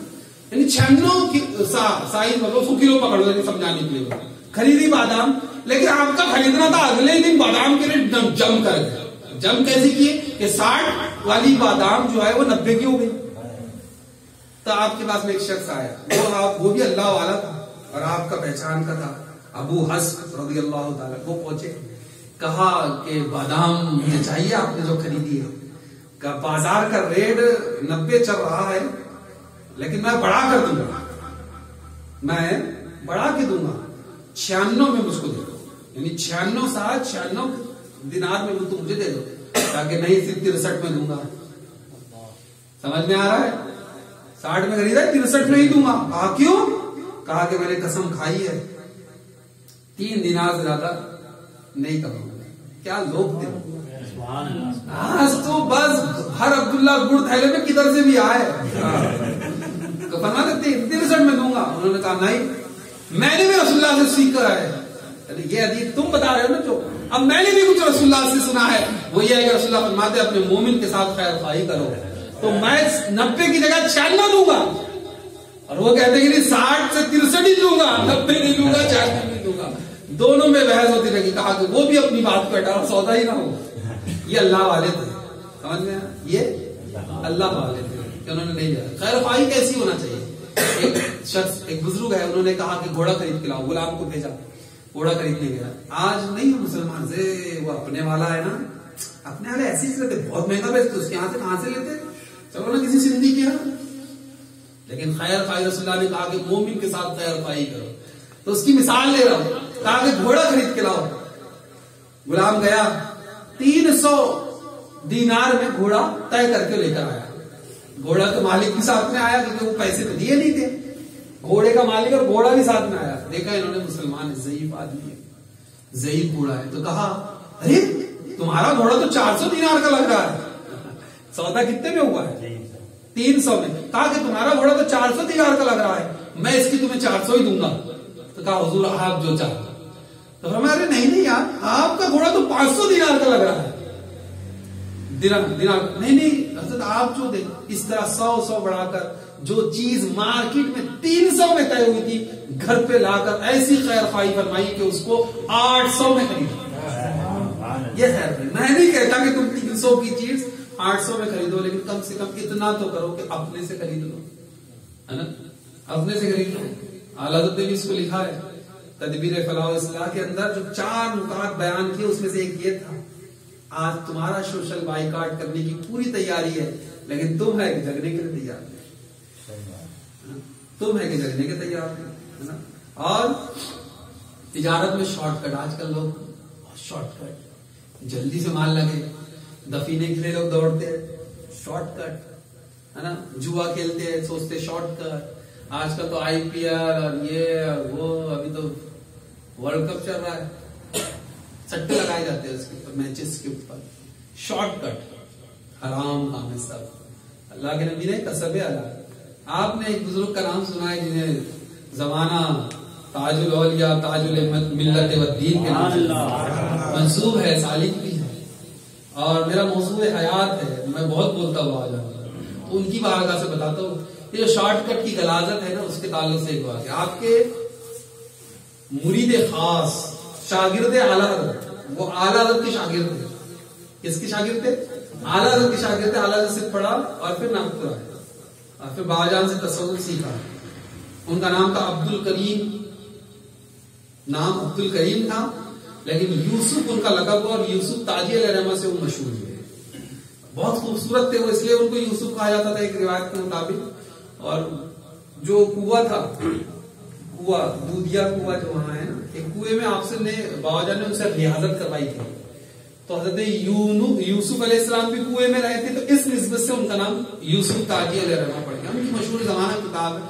یعنی 96 سا سائز مطلب 100 کلو پکڑ لو سمجھانے کے لیے. خریدی بادام, لیکن آپ کا خریدنا تھا اگلے دن بادام کے ریٹ جم کر گئے. جم کیسے کیے کہ 60 والی بادام جو ہے وہ 90 کی ہو گئی. تو آپ کے پاس میں ایک شخص آیا, وہ بھی اللہ والا تھا اور آپ کا پہچان کا تھا, ابو حس رضی اللہ تعالیٰ. وہ پہنچے, کہا کہ بادام مجھے چاہیے آپ نے جو خریدی ہے, کہ بازار کا ریٹ 90 چل رہا ہے لیکن میں بڑھا کر دوں گا, میں بڑھا کے دوں گا 96 میں مجھ کو دے دو, یعنی 96 سا 96 دینار میں تو مجھے دے دو, تاکہ نہیں صرف 63 میں دوں گا. سمجھ میں آ رہا ہے؟ 60 میں خریدا ہے 63 میں ہی دوں گا. کہا کیوں؟ کہا کہ میں نے قسم کھائی ہے 3 دینار سے زیادہ نہیں کروں گا. کیا لوگ تھے آج تو بس ہر عبداللہ گڑ تھیلے میں کدھر سے بھی آئے تو فرما دیتے 63 میں دوں گا. انہوں نے کہا نہیں, میں نے بھی رسول اللہ سے سیکھ کر آئے. یہ حدیث تم بتا رہے ہو نا, جو اب میں نے بھی کچھ رسول اللہ سے سنا ہے, وہ یہ ہے کہ رسول اللہ فرماتے اپنے مومن کے ساتھ خیر خواہی کرو, تو میں 90 کی جگہ 96 دوں گا. اور وہ کہتے ہیں کہ 60 سے 63 ہی دوں گا, 90 نہیں دوں گا, 96 نہیں دوں گا. دونوں میں بحث ہوتی رہی. کہا کہ وہ بھی اپنی بات کو ہٹا, سودا ہی نہ ہو. یہ اللہ والے تھے, سمجھ میں, یہ اللہ والے تھے کہ انہوں نے نہیں دیا. خیر خواہی کیسی ہونا چاہیے. ایک شخص, ایک بزرگ ہے, انہوں نے کہا کہ گھوڑا خرید کے لاؤ, غلام کو بھیجا, گھوڑا خریدنے گیا. آج نہیں مسلمان سے وہ اپنے والا ہے نا, اپنے والے ایسے ہی لیتے, بہت مہنگا بیچتے, اس کے یہاں سے کہاں سے لیتے, چلو نا کسی سندھی کے یہاں. لیکن خیر خواہی رسول اللہ نے کہا کہ مومن کے ساتھ خیر خواہی کرو. تو اس کی مثال لے رہا ہوں, کہا کہ گھوڑا خرید کے لاؤ. غلام گیا, 300 دینار میں گھوڑا طے کر کے لے کر آیا. گھوڑا تو مالک بھی ساتھ میں آیا کیونکہ وہ پیسے تو دیے نہیں تھے. گھوڑے کا مالک اور گھوڑا بھی ساتھ میں آیا. دیکھا انہوں نے مسلمان ضعیف آدمی ہے, ضعیف گھوڑا ہے, تو کہا ارے تمہارا گھوڑا تو 400 دینار کا لگ رہا ہے, سودا کتنے میں ہوا ہے 300 میں. کہا کہ تمہارا گھوڑا تو 400 دینار کا لگ رہا ہے, میں اس کی تمہیں 400 ہی دوں گا. تو کہا حضور آپ جو چاہتے. تو فرمایا ارے نہیں یار, آپ کا گھوڑا تو 500 دینار کا لگ رہا ہے. دینار نہیں حضرت آپ جو دیں. اس طرح 100 بڑھا کر جو چیز مارکیٹ میں 300 میں طے ہوئی تھی, گھر پہ لا کر ایسی خیر خواہی فرمائی کہ اس کو 800 میں خریدو. یہ خیر خواہی. میں نہیں کہتا کہ تم 300 کی چیز 800 میں خریدو, لیکن کم سے کم اتنا تو کرو کہ اپنے سے خرید لو, ہے نا, اپنے سے خرید لو. اعلیٰ حضرت نے بھی اس کو لکھا ہے تدبیر فلاح و اصلاح کے اندر, جو 4 نکات بیان کیے اس میں سے ایک یہ تھا, آج تمہارا سوشل بائیکاٹ کرنے کی پوری تیاری ہے, لیکن تم ہے کہ جگنے کے لیے تیار, تم ہے کہ جگنے کے تیار ہے نا. اور تجارت میں شارٹ کٹ, آج کل لوگ شارٹ کٹ, جلدی سے مال لگے, دفینے کے لیے لوگ دوڑتے ہیں, شارٹ کٹ ہے نا. جوا کھیلتے ہیں, سوچتے شارٹ کٹ. آج کل تو IPL اور یہ وہ, ابھی تو ورلڈ کپ چل رہا ہے, سٹے لگائے جاتے ہیں اس کے اوپر, میچز کے اوپر. شارٹ کٹ حرام کام ہے سب. اللہ کے نبی نے کسب حلال. آپ نے ایک بزرگ کا نام سنا ہے جنہیں زمانہ تاج الاولیاء تاج الملت والدین کے نام منسوب ہے, سالک بھی ہے, اور میرا موضوع حیات ہے, میں بہت بولتا ہوا آ جاتا ہوں, تو ان کی بارگاہ سے بتاتا ہوں. یہ جو شارٹ کٹ کی غلاظت ہے نا, اس کے تعلق سے ایک بات ہے. آپ کے مرید خاص شاگرد اعلیٰ حضرت, وہ اعلیٰ حضرت کے شاگرد تھے. کس کے شاگرد تھے؟ اعلیٰ حضرت کے شاگرد تھے. اعلیٰ حضرت سے پڑھا اور پھر نامپورہ ہے, اور پھر بابا جان سے تصوف سیکھا. ان کا نام تھا عبد الکریم, نام عبد الکریم تھا, لیکن یوسف ان کا لقب ہوا, اور یوسف تاجی علیہ رحمہ سے وہ مشہور ہوئے. بہت خوبصورت تھے وہ, اس لیے ان کو یوسف کہا جاتا تھا ایک روایت کے مطابق. اور جو کنواں تھا, کنواں دودھیا کنواں جو وہاں ہے نا, ایک کنویں میں آپ سے نے بابا جان نے ان سے ریاضت کروائی تھی. تو حضرت یوسف علیہ السلام بھی کنویں میں رہے تھے, تو اس نسبت سے ان کا نام یوسف تاجی علیہ رحمہ پڑ گیا. ان کی مشہور زمانہ کتاب ہے.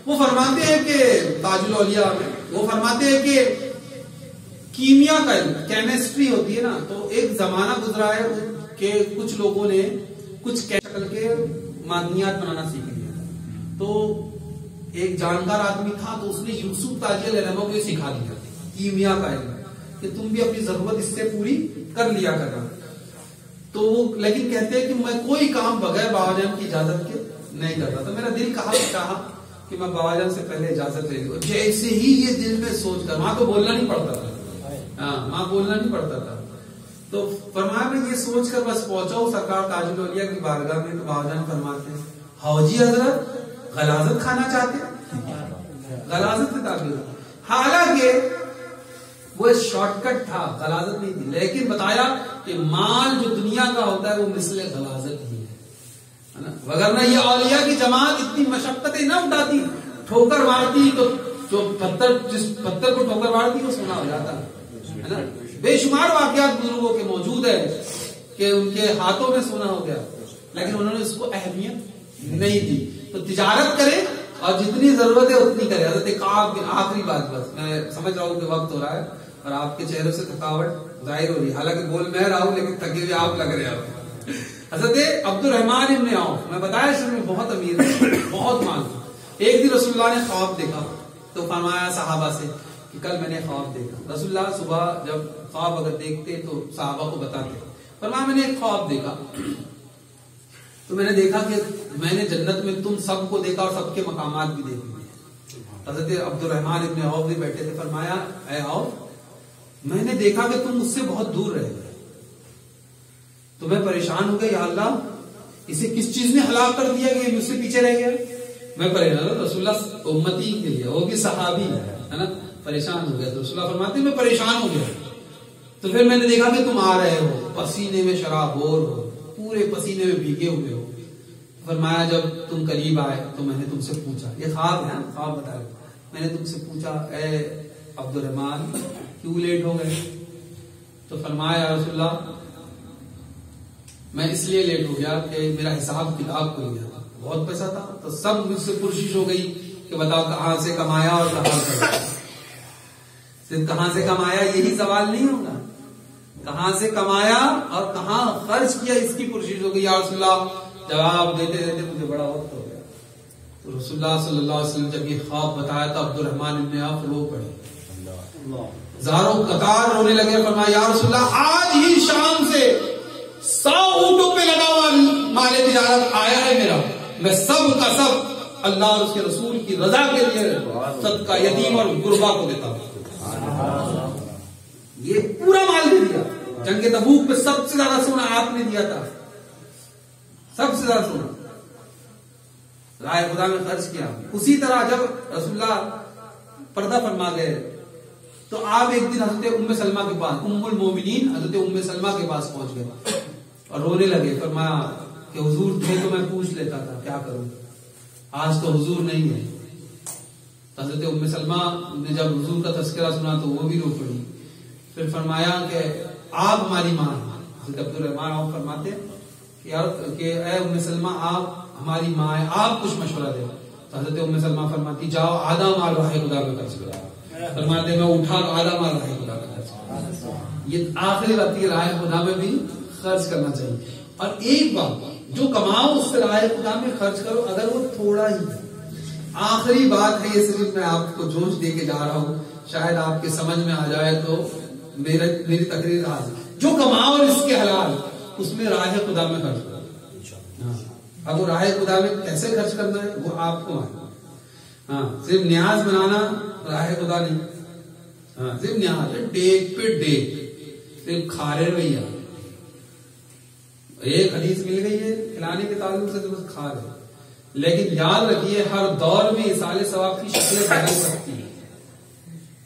وہ فرماتے ہیں کہ تاج الاولیاء میں وہ فرماتے ہیں کہ کیمیا کا علم, کیمسٹری ہوتی ہے نا, تو ایک زمانہ گزرا ہے کہ کچھ لوگوں نے کچھ شکل کے معدنیات بنانا سیکھ لیا. تو ایک جانکار آدمی تھا, تو اس نے یوسف تاجی علیہ رحمہ کو یہ سکھا دیا کیمیا کا علم, کہ تم بھی اپنی ضرورت اس سے پوری کر لیا کرنا. تو وہ لیکن کہتے ہیں کہ میں کوئی کام بغیر بابا جان کی اجازت کے نہیں کرتا تھا. میرا دل چاہا کہ میں بابا جان سے پہلے اجازت لے لوں. جیسے ہی یہ دل میں سوچ کر, وہاں تو بولنا نہیں پڑتا تھا, وہاں بولنا نہیں پڑتا تھا, تو فرمایا میں یہ سوچ کر بس پہنچا ہوں سرکار تاج الاولیاء کی بارگاہ میں, تو بابا جان فرماتے ہیں حوجی حضرت غلاظت کھانا چاہتے ہیں, غلاظت سے تعبیر. حالانکہ وہ شارٹ کٹ تھا, غلاظت نہیں تھی, لیکن بتایا کہ مال جو دنیا کا ہوتا ہے وہ مثل غلاظت ہی ہے نا, وگرنہ یہ اولیاء کی جماعت اتنی مشقتیں نہ اٹھاتی, ٹھوکر مارتی تو جو جس پتھر کو ٹھوکر مارتی وہ سونا ہو جاتا ہے نا. بے شمار واقعات بزرگوں کے موجود ہے کہ ان کے ہاتھوں میں سونا ہو گیا, لیکن انہوں نے اس کو اہمیت نہیں دی. تو تجارت کرے اور جتنی ضرورت ہے اتنی کرے. حضرت کعب کی آخری بات, بس میں سمجھ رہا ہوں کہ وقت ہو رہا ہے اور آپ کے چہرے سے تھکاوٹ ظاہر ہو رہی ہے, حالانکہ بول میں رہا ہوں لیکن تھکے ہوئے آپ لگ رہے ہیں. حضرت عبد الرحمن ابن عوف, میں بتایا شروع میں بہت امیر ہے, بہت مال. ایک دن رسول اللہ نے خواب دیکھا تو فرمایا صحابہ سے کہ کل میں نے خواب دیکھا. رسول اللہ صبح جب خواب اگر دیکھتے تو صحابہ کو بتاتے, فرمایا میں نے ایک خواب دیکھا تو میں نے دیکھا کہ میں نے جنت میں تم سب کو دیکھا اور سب کے مقامات بھی دیکھے. حضرت عبد الرحمن ابن عوف بھی بیٹھے تھے, فرمایا اے عوف میں نے دیکھا کہ تم مجھ سے بہت دور رہ گئے, تو میں پریشان ہو گیا, یا اللہ اسے کس چیز نے ہلاک کر دیا کہ مجھ سے پیچھے رہ گیا. میں پریشان, رسول اللہ امتی کے لیے, وہ بھی صحابی ہے نا, پریشان ہو گیا. تو رسول اللہ فرماتے میں پریشان ہو گیا, تو پھر میں نے دیکھا کہ تم آ رہے ہو, پسینے میں شرابور ہو, پورے پسینے میں بھیگے ہوئے ہو. فرمایا جب تم قریب آئے تو میں نے تم سے پوچھا, یہ خواب ہے, خواب بتایا, میں نے تم سے پوچھا اے عبد الرحمن کیوں لیٹ ہو گئے. تو فرمایا یا رسول اللہ میں اس لیے لیٹ ہو گیا کہ میرا حساب کتاب کھل گیا, بہت پیسہ تھا, تو سب مجھ سے پرشش ہو گئی کہ بتاؤ کہاں سے کمایا اور کہاں سے. صرف کہاں سے کمایا یہی سوال نہیں ہوگا, کہاں سے کمایا اور کہاں خرچ کیا اس کی پرشش ہو گئی. یا رسول اللہ جواب دیتے دیتے مجھے بڑا وقت ہو گیا. تو رسول اللہ صلی اللہ علیہ وسلم جب یہ خواب بتایا تو عبد الرحمن ابن عوف رو پڑے, زاروں قطار رونے لگے. فرمایا یا رسول اللہ آج ہی شام سے 100 اونٹوں پہ لگا ہوا مال تجارت آیا ہے میرا, میں سب کا سب اللہ اور اس کے رسول کی رضا کے لیے صدقہ یتیم اور غربا کو دیتا ہوں. یہ پورا مال دے دیا. جنگ تبوک پہ سب سے زیادہ سونا آپ نے دیا تھا, سب سے زیادہ سونا راہ خدا میں خرچ کیا. اسی طرح جب رسول اللہ پردہ فرما گئے تو آپ ایک دن حضرت ام سلمہ کے پاس, ام المومنین حضرت ام سلمہ کے پاس پہنچ گئے اور رونے لگے. فرمایا کہ حضور تھے تو میں پوچھ لیتا تھا کیا کروں, آج تو حضور نہیں ہے. حضرت ام سلمہ نے جب حضور کا تذکرہ سنا تو وہ بھی رو پڑی. پھر فرمایا کہ آپ ہماری ماں ہیں. حضرت عبد الرحمن عوف فرماتے کہ اے ام سلمہ آپ ہماری ماں ہیں, آپ کچھ مشورہ دیں. تو حضرت ام سلمہ فرماتی جاؤ آدھا مال راہ خدا میں خرچ کرو. فرماتے میں اٹھا آدھا مال راہ خدا میں خرچ کرو. یہ آخری بات ہے, راہ خدا میں بھی خرچ کرنا چاہیے. اور ایک بات جو کماؤ اس سے راہ خدا میں خرچ کرو, اگر وہ تھوڑا ہی ہے. آخری بات ہے, یہ صرف میں آپ کو جوش دے کے جا رہا ہوں, شاید آپ کے سمجھ میں آ جائے تو میری تقریر حاضر. جو کماؤ اور اس کے حلال اس میں راہ خدا میں خرچ کرو. اب وہ راہ خدا میں کیسے خرچ کرنا ہے وہ آپ کو آئے. ہاں صرف نیاز بنانا راہ خدا نہیں, ہاں صرف نیاز ڈیک پہ ڈیک, صرف کھارے رویہ. ایک حدیث مل گئی ہے کھلانے کے تعلق سے تو بس کھا رہے, لیکن یاد رکھیے ہر دور میں ایصال ثواب کی شکلیں بدل سکتی ہیں.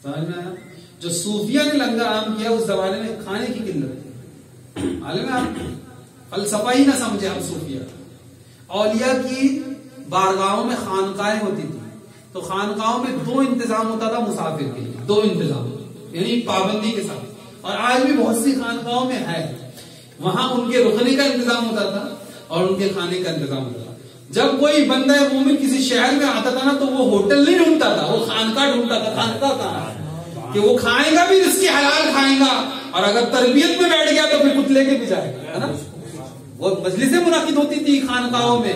سمجھ میں آیا؟ جو صوفیہ نے لنگر عام کیا اس زمانے میں کھانے کی قلت تھی. معلوم ہے آپ, فلسفہ ہی نہ سمجھے ہم صوفیہ. اولیاء کی بارگاہوں میں خانقاہیں ہوتی تھی, تو خانقاہوں میں 2 انتظام ہوتا تھا مسافر کے لیے, 2 انتظام یعنی پابندی کے ساتھ. اور آج بھی بہت سی خانقاہوں میں ہے, وہاں ان کے رکنے کا انتظام ہوتا تھا اور ان کے کھانے کا انتظام ہوتا تھا. جب کوئی بندہ مومن کسی شہر میں آتا تھا نا تو وہ ہوٹل نہیں ڈھونڈتا تھا, وہ خانقاہ ڈھونڈتا تھا. خانقاہ کہاں کہ وہ کھائے گا بھی رزق حلال کھائے گا, اور اگر تربیت میں بیٹھ گیا تو پھر کچھ لے کے بھی جائے گا, ہے نا. وہ مجلسیں منعقد ہوتی تھی خانقاہوں میں,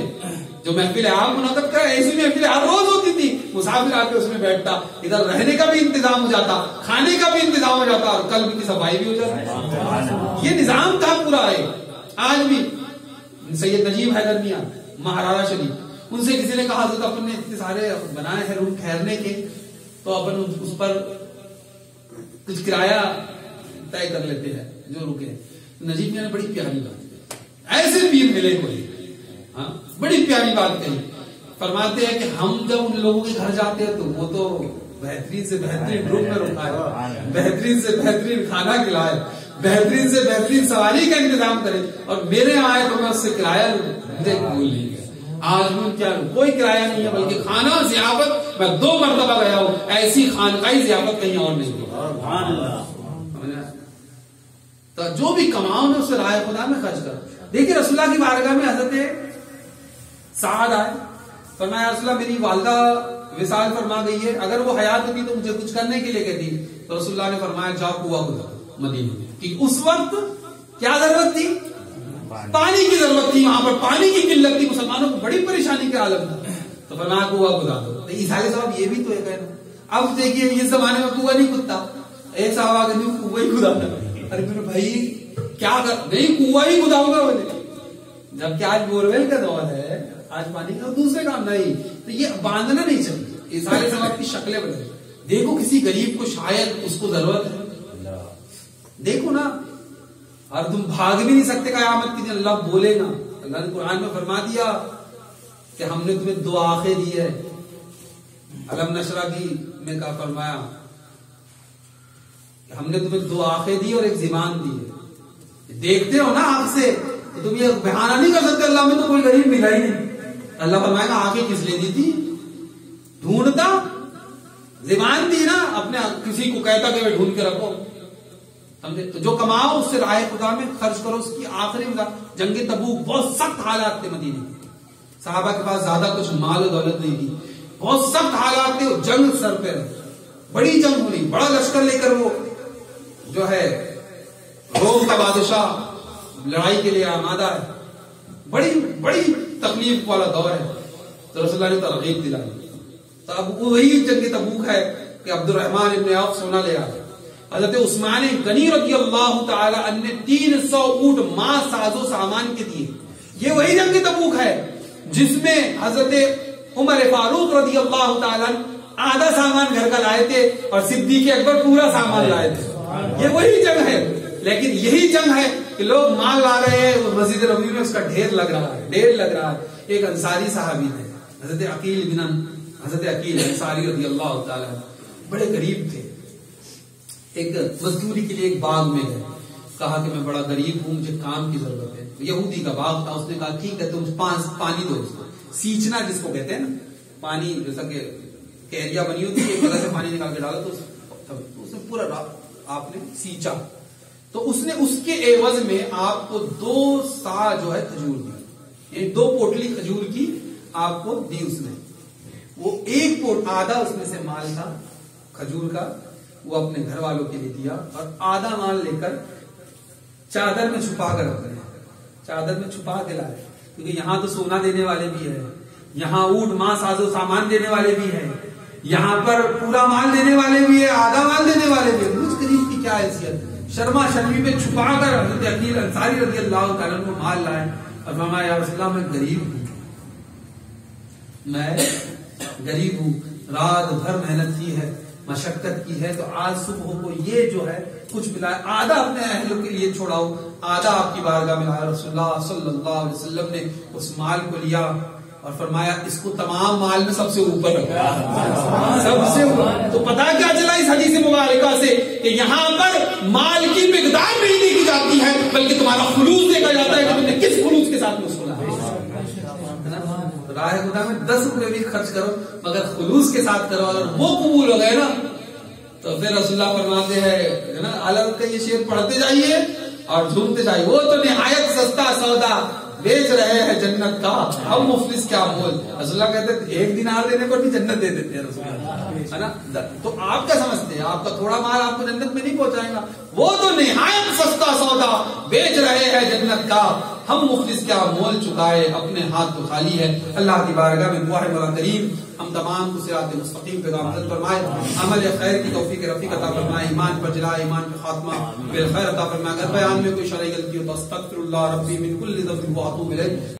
جو محفل عام منعقد کرے ایسی محفل ہر روز ہوتی تھی. مسافر آ کے اس میں بیٹھتا, ادھر رہنے کا بھی انتظام ہو جاتا, کھانے کا بھی انتظام ہو جاتا, اور کل کی صفائی بھی ہو جاتی. یہ نظام تھا پورا ہے. آج بھی سید نجیب حیدر میاں مہاراجا شریف, ان سے کسی نے کہا حضرت اپن نے اتنے سارے بنائے ہیں روم ٹھہرنے کے, تو اپن اس پر کچھ کرایہ طے کر لیتے ہیں جو رکے. نجیب میاں نے بڑی پیاری بات کی, ایسے پیر ملے ہوئے, ہاں بڑی پیاری بات کہی. فرماتے ہیں کہ ہم جب ان لوگوں کے گھر جاتے ہیں تو وہ تو بہترین سے بہترین روم میں رکھائے, بہترین سے بہترین کھانا کھلائے, بہترین سے بہترین سواری کا انتظام کرے, اور میرے یہاں آئے تو میں اس سے کرایہ لوں, مجھے قبول نہیں ہے. آج میں کیا لوں, کوئی کرایہ نہیں ہے, بلکہ کھانا ضیافت میں 2 مرتبہ گیا ہوں, ایسی خانقاہی ضیافت کہیں اور نہیں ہوئی. تو جو بھی کماؤ نا اسے راہ خدا میں خرچ کرو. دیکھیے رسول اللہ کی بارگاہ میں حضرت سعد آئے, فرمایا رسول اللہ میری والدہ وصال فرما گئی ہے, اگر وہ حیات ہوتی تو مجھے کچھ کرنے کے لیے کہتی. تو رسول اللہ نے فرمایا جاؤ کنواں کھودو مدینے میں, کہ اس وقت کیا ضرورت تھی, پانی کی ضرورت تھی, وہاں پر پانی کی قلت تھی, مسلمانوں کو بڑی پریشانی کا عالم تھا. تو فرمایا کنواں کھدا دو. عیسائی صاحب یہ بھی تو ایک ہے نا. اب دیکھیے اس زمانے میں کنواں نہیں کھدتا, ایک صاحب آ کے کنواں ہی کھدا. ارے میرے بھائی کیا کر, نہیں کنواں ہی کھداؤں گا بولے, جبکہ آج بورویل کا دور ہے, آج پانی کا دوسرے کام نہیں. تو یہ باندھنا نہیں چاہیے. یہ سارے سواب کی شکلیں بدلیں. دیکھو کسی غریب کو شاید اس کو ضرورت ہے, دیکھو نا, اور تم بھاگ بھی نہیں سکتے قیامت کے دن اللہ بولے گا. اللہ نے قرآن میں فرما دیا کہ ہم نے تمہیں 2 آنکھیں دی ہے. علم نشرہ کی میں کہا فرمایا کہ ہم نے تمہیں 2 آنکھیں دی اور ایک زبان دی ہے. دیکھتے ہو نا آنکھ سے, تو تم یہ بہانہ نہیں کر سکتے اللہ میں تو کوئی غریب ملا ہی نہیں. اللہ فرمائے گا آنکھیں کس لیے دی تھی, ڈھونڈتا. زبان دی نا, اپنے کسی کو کہتا کہ ڈھونڈ کے رکھو. تو جو کماؤ اس سے راہ خدا میں خرچ کرو. اس کی آخری جنگ تبوک بہت سخت حالات تھے مدینے کے, صحابہ کے پاس زیادہ کچھ مال و دولت نہیں تھی, بہت سخت حالات تھے. جنگ سر پہ بڑی جنگ ہوئی, بڑا لشکر لے کر وہ جو ہے روم کا بادشاہ لڑائی کے لیے آمادہ ہے. بڑی بڑی تکلیف والا دور ہے. تو رسول اللہ نے ترغیب دلائی. تو اب وہی جنگ تبوک ہے کہ عبد الرحمن ابن عوف سونا لے آئے. حضرت عثمان غنی رضی اللہ تعالی عنہ نے 300 اونٹ ماں ساز و سامان کے دیے. یہ وہی جنگ تبوک ہے جس میں حضرت عمر فاروق رضی اللہ تعالی عنہ آدھا سامان گھر کا لائے تھے اور صدیق اکبر پورا سامان لائے تھے. یہ وہی جنگ ہے. لیکن یہی جنگ ہے کہ لوگ مال لا رہے ہیں, مسجد نبوی میں اس کا ڈھیر لگ رہا ہے, ڈھیر لگ رہا ہے. ایک انصاری صحابی تھے حضرت عقیل انصاری رضی اللہ تعالی عنہ, بڑے غریب تھے. ایک مزدوری کے لیے ایک باغ میں گئے, کہا کہ میں بڑا غریب ہوں, مجھے کام کی ضرورت ہے. یہودی کا باغ تھا, اس نے کہا ٹھیک ہے تم پانی دو اس کو, سینچنا جس کو کہتے ہیں نا, پانی جیسا کہ کیریا بنی ہوتی ہے, ایک جگہ سے پانی نکال کے ڈالا تو اس نے پورا آپ نے سینچا. تو اس نے اس کے عوض میں آپ کو 2 سا جو ہے کھجور دی, یعنی 2 پوٹلی کھجور کی آپ کو دی اس نے. وہ ایک آدھا اس میں سے مال تھا کھجور کا, وہ اپنے گھر والوں کے لیے دیا, اور آدھا مال لے کر چادر میں چھپا کر رکھ رہے, چادر میں چھپا کے لائے. کیونکہ یہاں تو سونا دینے والے بھی ہے, یہاں اونٹ ماں ساز و سامان دینے والے بھی ہیں, یہاں پر پورا مال دینے والے بھی ہے, آدھا مال دینے والے بھی ہیں. مجھ غریب کی کیا حیثیت, شرما شرمی میں چھپا کر حضرت عقیل انصاری رضی اللہ تعالیٰ عنہ کو مال لائے اور فرمایا یا رسول اللہ میں غریب ہوں, میں غریب ہوں, رات بھر محنت کی ہے, مشقت کی ہے, تو آج صبح کو یہ جو ہے کچھ ملا, آدھا اپنے اہلوں کے لیے چھوڑاؤ, آدھا آپ کی بارگاہ میں لایا. رسول اللہ صلی اللہ علیہ وسلم نے اس مال کو لیا اور فرمایا اس کو تمام مال میں سب سے اوپر رکھا, سب سے اوپر. تو پتا کیا چلا اس حدیث مبارکہ سے کہ یہاں پر مال کی مقدار نہیں دیکھی جاتی ہے, بلکہ تمہارا خلوص دیکھا جاتا ہے کہ تم نے کس خلوص کے ساتھ میں اس کو لایا. راہ خدا میں 10 روپے بھی خرچ کرو مگر خلوص کے ساتھ کرو, اگر وہ قبول ہو گئے نا تو پھر رسول اللہ فرماتے ہیں نا, الگ کا یہ شعر پڑھتے جائیے اور جھومتے جائیے. وہ تو نہایت سستا سودا بیچ رہے ہیں جنت کا, اب مفلس کیا بول. رسول اللہ کہتے ہیں 1 دینار دینے کو بھی جنت دے دیتے ہیں رسول اللہ, ہے نا. تو آپ کیا سمجھتے ہیں, آپ کا تھوڑا مال آپ کو جنت میں نہیں پہنچائے گا. وہ تو نہایت سستا سودا بیچ رہے ہیں جنت کا, ہم مخلص کیا مول چکائے، اپنے ہاتھ تو خالی ہے۔ اللہ کی بارگاہ میں دعا ہے مولا کریم ہم تمام کو صراط مستقیم پہ گامزن فرمائے، عمل خیر کی توفیق رفیق عطا فرمائے، ایمان پر جلا، ایمان پر خاتمہ بالخیر عطا فرمائے۔ اگر بیان میں کوئی شرعی غلطی ہو تو استغفر اللہ ربی من کل ذنب واتوب الیہ۔